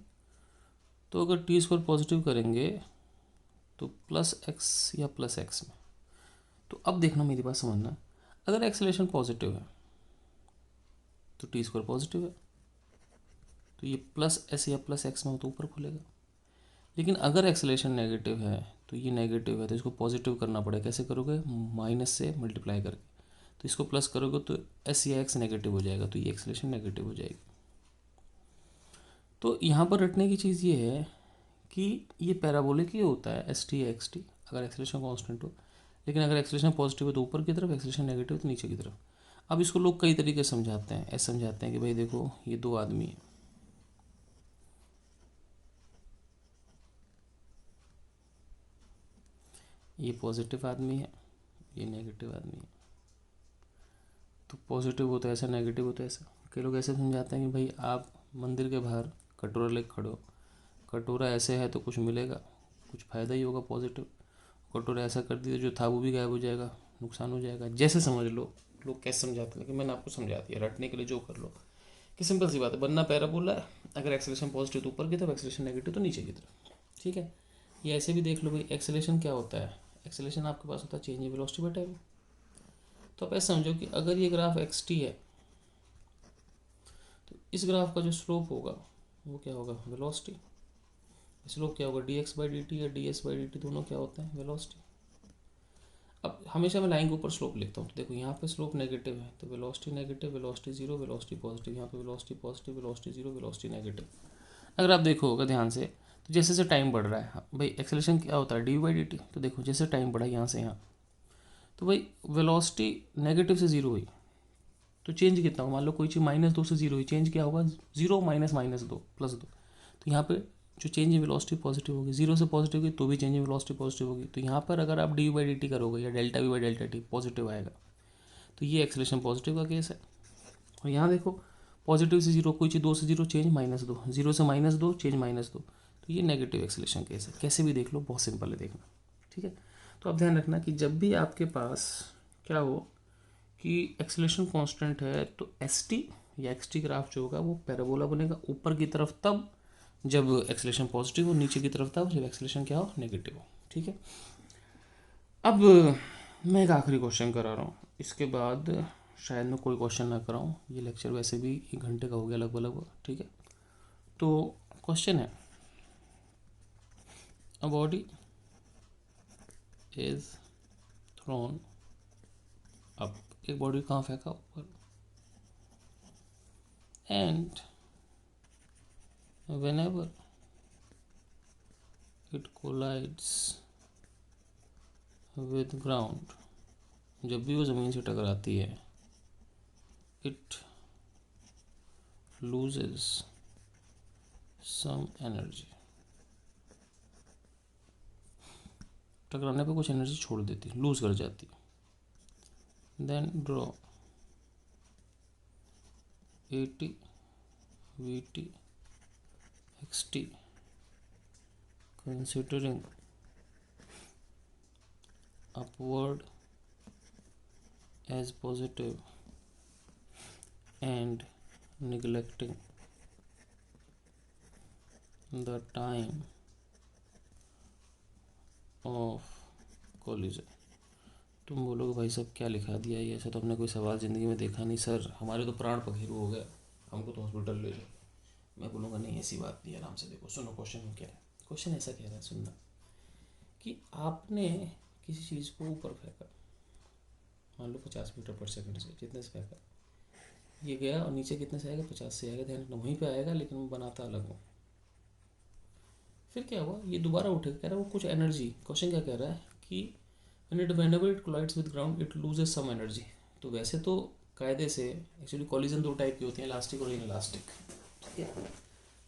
तो अगर टी स्क्वायर पॉजिटिव करेंगे तो प्लस एक्स या प्लस एक्स में, तो अब देखना मेरी बात समझना, अगर एक्सेलेरेशन पॉजिटिव है तो टी स्क्वायर पॉजिटिव है, तो ये प्लस एस या प्लस एक्स में हो तो ऊपर खुलेगा। लेकिन अगर एक्सेलेरेशन नेगेटिव है तो ये नेगेटिव है, तो इसको पॉजिटिव करना पड़ेगा। कैसे करोगे? माइनस से मल्टीप्लाई करके। तो इसको प्लस करोगे तो एस या एक्स नेगेटिव हो जाएगा, तो ये एक्सेलेरेशन नेगेटिव हो जाएगी। तो यहाँ पर रटने की चीज़ ये है कि ये पैराबोलिक ही होता है, एस टी एक्स टी, अगर एक्सेलेरेशन कांस्टेंट हो। लेकिन अगर एक्सेलेरेशन पॉजिटिव है तो ऊपर की तरफ, एक्सेलेरेशन नेगेटिव है तो नीचे की तरफ। अब इसको लोग कई तरीके से समझाते हैं, ऐसे समझाते हैं कि भाई देखो ये दो आदमी हैं, ये पॉजिटिव आदमी है, ये नेगेटिव आदमी है। तो पॉजिटिव हो तो ऐसा, नेगेटिव हो तो ऐसा। कई लोग ऐसे समझाते हैं कि भाई आप मंदिर के बाहर कटोरा लेके खड़े हो, कटोरा ऐसे है तो कुछ मिलेगा, कुछ फ़ायदा ही होगा पॉजिटिव। कटोरा ऐसा कर दिया जो था वो भी गायब हो जाएगा, नुकसान हो जाएगा। जैसे समझ लो, लोग कैसे समझाते हैं, लेकिन मैंने आपको समझा दिया, रटने के लिए जो कर लो कि सिंपल सी बात है, बनना पैराबोला है, अगर एक्सेलेरेशन पॉजिटिव तो ऊपर की तरफ, एक्सेलेरेशन नेगेटिव तो नीचे की तरफ। ठीक है, ये ऐसे भी देख लो भाई, एक्सेलेरेशन क्या होता है? एक्सेलेरेशन आपके पास होता है change in velocity by time. तो आप ऐसे समझो कि अगर ये ग्राफ एक्स टी है तो इस ग्राफ का जो स्लोप होगा वो क्या होगा? वेलोसिटी। स्लोप क्या होगा? D X by D T या D S by D T, दोनों क्या होते हैं? वेलोसिटी। अब हमेशा मैं लाइन के ऊपर स्लोप लिखता हूँ, तो देखो यहाँ पे स्लोप नेगेटिव है तो velocity negative, velocity zero, velocity positive. यहाँ पे velocity positive, velocity zero, velocity negative. अगर आप देखोगे ध्यान से, तो जैसे जैसे टाइम बढ़ रहा है भाई, एक्सेलेरेशन क्या होता है? D by D T. तो देखो जैसे टाइम बढ़ा यहाँ से यहाँ, तो भाई वेलोसिटी नेगेटिव से जीरो हुई तो चेंज कितना होगा? मान लो कोई चीज़ -2 से जीरो हुई, चेंज क्या होगा? जीरो माइनस माइनस दो प्लस दो। तो यहाँ पे जो चेंज इन वेलोसिटी पॉजिटिव होगी, जीरो से पॉजिटिव होगी तो भी चेंज इन वेलोसिटी पॉजिटिव होगी। तो यहाँ पर अगर आप डी बाई डी टी करोगे या delta we by delta T, positive आएगा, तो ये एक्सेलेरेशन पॉजिटिव का केस है। और यहाँ देखो, पॉजिटिव से जीरो, कोई चीज़ 2 से जीरो, चेंज -2, जीरो से -2, चेंज -2, तो ये नेगेटिव एक्सेलेरेशन केस है। कैसे भी देख लो, बहुत सिंपल है देखना। ठीक है, तो आप ध्यान रखना कि जब भी आपके पास क्या हो कि एक्सेलेरेशन कांस्टेंट है, तो एस टी या एक्स टी ग्राफ जो होगा वो पैराबोला बनेगा ऊपर की तरफ तब जब एक्सेलेरेशन पॉजिटिव हो, नीचे की तरफ तब जब एक्सेलेरेशन क्या हो? नेगेटिव हो। ठीक है, अब मैं एक आखिरी क्वेश्चन करा रहा हूँ, इसके बाद शायद मैं कोई क्वेश्चन ना कराऊँ, ये लेक्चर वैसे भी 1 घंटे का हो गया लगभग लगभग। ठीक है, तो क्वेश्चन है, a body is throne up, एक बॉडी कहाँ फेंका? ऊपर। And whenever it collides with ground, जब भी वो ज़मीन से टकराती है, it loses some energy। टकराने पे कुछ एनर्जी छोड़ देती है, लूज कर जाती है। Then draw AT VT XT considering upward as positive and neglecting the time of collision। तुम बोलोगे भाई साहब क्या लिखा दिया ये, ऐसा तो हमने कोई सवाल ज़िंदगी में देखा नहीं सर, हमारे तो प्राण पखेरु हो गए, हमको तो हॉस्पिटल ले लो। मैं बोलूँगा नहीं ऐसी बात नहीं है, आराम से देखो, सुनो क्वेश्चन में क्या है। क्वेश्चन ऐसा कह रहा है, सुनना, कि आपने किसी चीज़ को ऊपर फेंका, मान लो 50 मीटर पर सेकंड से, जितने से फेंका ये गया, और नीचे कितने से आएगा, 50 से आएगा, ध्यान रखना वहीं पे आएगा, लेकिन मैं बनाता अलग हूँ। फिर क्या हुआ, ये दोबारा उठेगा, कह रहा है वो कुछ एनर्जी, क्वेश्चन क्या कह रहा है कि whenever it collides with ground it loses some energy। तो वैसे तो कायदे से एक्चुअली कॉलिजन दो टाइप की होती है, इलास्टिक और इनइलास्टिक, ठीक है।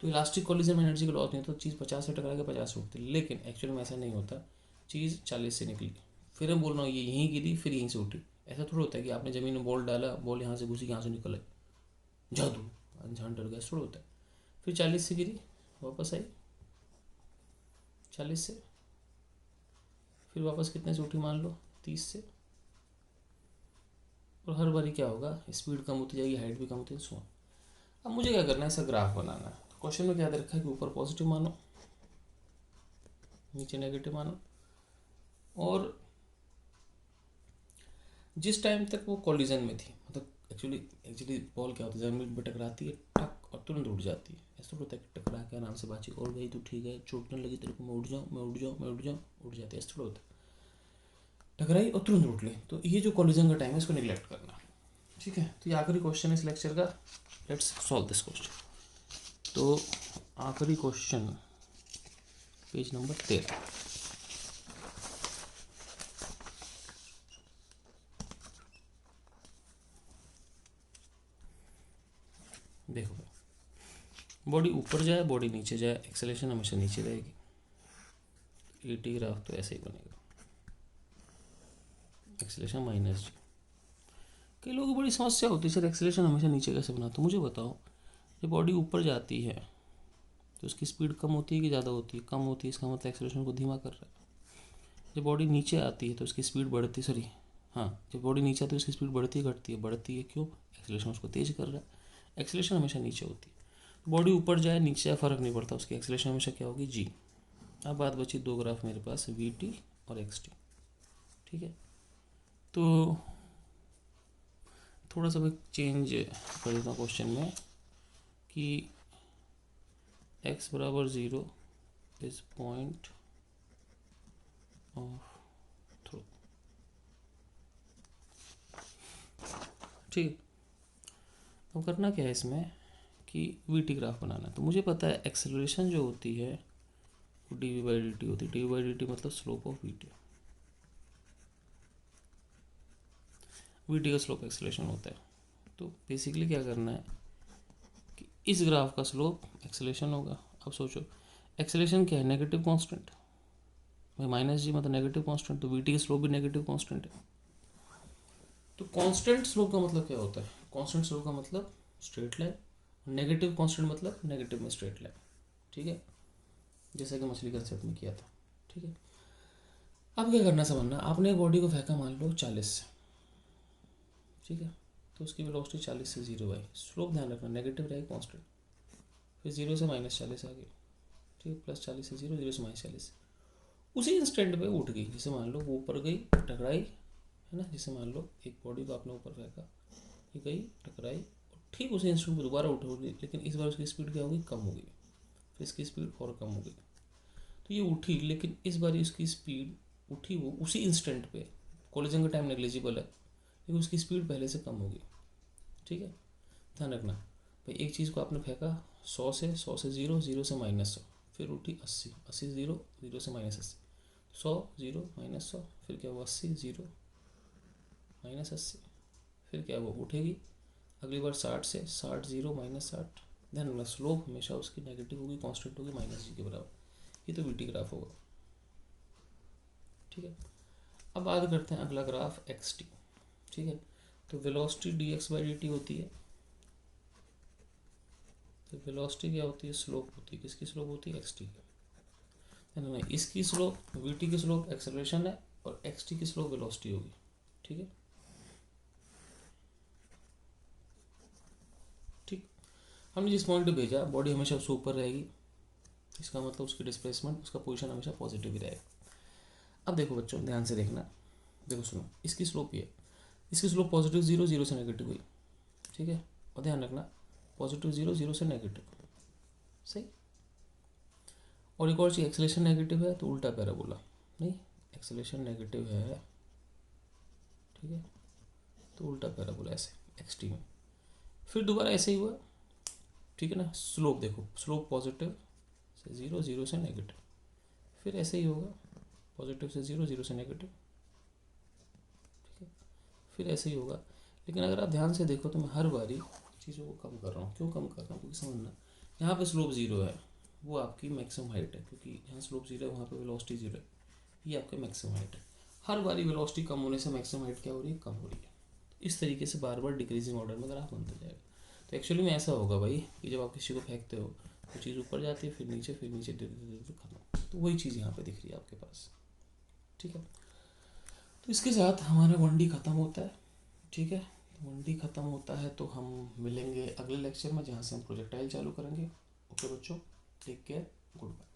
तो इलास्टिक कॉलिजन में एनर्जी का लॉस नहीं होता, तो चीज़ 50 से टकरा के 50 से उठती है, लेकिन एक्चुअली में ऐसा नहीं होता, चीज़ 40 से निकली, फिर मैं बोल रहा हूँ ये यहीं गिरी फिर यहीं से उठी। ऐसा थोड़ा होता है कि आपने ज़मीन में बॉल डाला, बॉल यहाँ से घुसी, यहाँ से निकल आई, जादू, इंसान डर गया, थोड़ा होता है। फिर 40 से गिरी, वापस आई 40 से, फिर वापस कितने से उठी, मान लो 30 से, और हर बारी क्या होगा, स्पीड कम होती जाएगी, हाइट भी कम होती है, सो। अब मुझे क्या करना है, ऐसा ग्राफ बनाना है। तो क्वेश्चन में क्या दे रखा है कि ऊपर पॉजिटिव मानो, नीचे नेगेटिव मानो, और जिस टाइम तक वो कॉलिजन में थी, मतलब एक्चुअली बॉल क्या होता है, जमीन पर टकराती है टक और तुरंत उड़ जाती है, ऐसा होता है कि टकरा के आराम से बातचीत, और गई तो ठीक है, चोट न लगी तेरे को, मैं उड़ जाऊँ, मैं उड़ जाऊँ, मैं उड़ जाऊँ, उड़ जाती है, ऐसा थोड़ा होता है। टकराई और तुरंत उठ ली, तो ये जो कॉलिजन का टाइम है इसको निगलेक्ट करना, ठीक है। तो ये आखिरी क्वेश्चन है इस लेक्चर का, लेट्स सॉल्व दिस क्वेश्चन। तो आखिरी क्वेश्चन पेज नंबर 13, देखो बॉडी ऊपर जाए बॉडी नीचे जाए, एक्सेलेरेशन हमेशा नीचे रहेगी। AT ग्राफ तो ऐसे ही बनेगा, एक्सेलेरेशन माइनस जी। कई लोगों को बड़ी समस्या होती है सर एक्सेलेरेशन हमेशा नीचे कैसे बना, तो मुझे बताओ, जब बॉडी ऊपर जाती है तो उसकी स्पीड कम होती है कि ज़्यादा होती है, कम होती है, इसका मतलब एक्सेलेरेशन को धीमा कर रहा है। जब बॉडी नीचे आती है तो उसकी स्पीड बढ़ती, सॉरी हाँ, जब बॉडी नीचे आती है उसकी स्पीड बढ़ती है घटती है, बढ़ती है क्यों, एक्सेलेरेशन उसको तेज कर रहा है। एक्सेलेरेशन हमेशा नीचे होती है, बॉडी ऊपर जाए नीचे जाए फ़र्क नहीं पड़ता, उसकी एक्सेलेरेशन हमेशा क्या होगी, जी। अब बात बची दो ग्राफ मेरे पास, VT और XT, ठीक है। तो थोड़ा सा मैं चेंज कर देता हूँ क्वेश्चन में कि x बराबर 0 इज पॉइंट ऑफ थ्रो, ठीक है। अब करना क्या है इसमें कि VT ग्राफ बनाना है। तो मुझे पता है एक्सेलरेशन जो होती है वो dv/dt होती है, dv/dt मतलब स्लोप ऑफ VT, VT का स्लोप एक्सेलरेशन होता है। तो बेसिकली क्या करना है कि इस ग्राफ का स्लोप एक्सेलरेशन होगा। अब सोचो एक्सेलरेशन क्या है, नेगेटिव कांस्टेंट, भाई माइनस जी मतलब नेगेटिव कांस्टेंट, तो VT का स्लोप भी नेगेटिव कांस्टेंट है। तो कांस्टेंट स्लोप का मतलब क्या होता है, कांस्टेंट स्लोप का मतलब स्ट्रेट लाइन, नेगेटिव कांस्टेंट मतलब नेगेटिव में स्ट्रेट लाइन, ठीक है, जैसा कि मछली कंसेप्ट में किया था, ठीक है। अब क्या करना समझना, आपने बॉडी को फेंका मान लो 40 से, ठीक है, तो उसकी वेलोसिटी 40 से 0 आई, स्लोप ध्यान रखना नेगेटिव रहेगी कांस्टेंट, फिर 0 से -40 आ गई, ठीक है, +40 से 0, 0 से -40, उसी इंस्टेंट पे उठ गई। जैसे मान लो वो ऊपर गई टकराई, है ना, जैसे मान लो एक बॉडी को आपने ऊपर फेंका, ये गई टकराई, ठीक उसी इंस्टेंट पे दोबारा उठ होगी, लेकिन इस बार उसकी स्पीड क्या होगी, कम होगी, फिर इसकी स्पीड और कम हो गई। तो ये उठी, लेकिन इस बार उसकी स्पीड उठी वो उसी इंस्टेंट पे, कोलिजन का टाइम नेग्लिजिबल है, लेकिन उसकी स्पीड पहले से कम होगी, ठीक है। ध्यान रखना भाई, एक चीज़ को आपने फेंका 100 से 0, 0 से -100, फिर उठी 80, 80 से 0, 0 से -80, 100 0 -100, फिर क्या हुआ 80 0 -80, फिर क्या हुआ उठेगी, अगली बार 60 से 60 0 -60। ध्यान रखना स्लोप हमेशा उसकी नेगेटिव होगी, कांस्टेंट होगी, -g के बराबर। ये तो VT ग्राफ होगा, ठीक है। अब बात करते हैं अगला ग्राफ एक्स टी। ठीक है, तो velocity D X by D T होती है, तो वेलोसिटी क्या होती है, स्लोप होती है, किसकी स्लोप होती है, एक्स टी की। नहीं, इसकी स्लोप वी टी की स्लोप एक्सेलरेशन है और एक्स टी की स्लोप वेलोसिटी होगी। ठीक है, ठीक। हमने जिस पॉइंट पे भेजा बॉडी हमेशा उससे ऊपर रहेगी, इसका मतलब उसकी डिस्प्लेसमेंट, उसका पोजीशन हमेशा पॉजिटिव ही रहेगा। अब देखो बच्चों, ध्यान से देखना, देखो सुनो, इसकी स्लोप ये, इसकी स्लोप पॉजिटिव जीरो, जीरो से नेगेटिव हुई। ठीक है, और ध्यान रखना पॉजिटिव जीरो, जीरो से नेगेटिव, सही। और एक और चीज़, एक्सेलेरेशन नेगेटिव है तो उल्टा पैराबोला, नहीं एक्सेलेरेशन नेगेटिव है, ठीक है, तो उल्टा पैराबोला ऐसे एक्स टी में। फिर दोबारा ऐसे ही हुआ, ठीक है ना। स्लोप देखो, स्लोप पॉजिटिव से जीरो, जीरो से नेगेटिव, फिर ऐसे ही होगा, पॉजिटिव से जीरो, जीरो से नेगेटिव, ठीक है, फिर ऐसे ही होगा। लेकिन अगर आप ध्यान से देखो तो मैं हर बारी चीज़ों को कम कर रहा हूँ। क्यों कम कर रहा हूँ, क्योंकि समझना, यहाँ पे स्लोप जीरो है, वो आपकी मैक्सिमम हाइट है, क्योंकि यहाँ स्लोप जीरो है, वहाँ पे वेलोसिटी जीरो है, ये आपका मैक्सिमम हाइट है। हर बारी वेलोसिटी कम होने से मैक्सिमम हाइट क्या हो रही है, कम हो रही है। इस तरीके से बार बार डिक्रीजिंग ऑर्डर में ग्राफ बनता जाएगा। तो एक्चुअली में ऐसा होगा भाई कि जब आप किसी को फेंकते हो तो चीज़ ऊपर जाती है, फिर नीचे, फिर नीचे, धीरे धीरे धीरे खत्म। तो वही चीज़ यहाँ पे दिख रही है आपके पास। ठीक है, तो इसके साथ हमारा 1D खत्म होता है। ठीक है, 1D खत्म होता है तो हम मिलेंगे अगले लेक्चर में, जहाँ से हम प्रोजेक्टाइल चालू करेंगे। ओके बच्चों, टेक केयर, गुड बाय।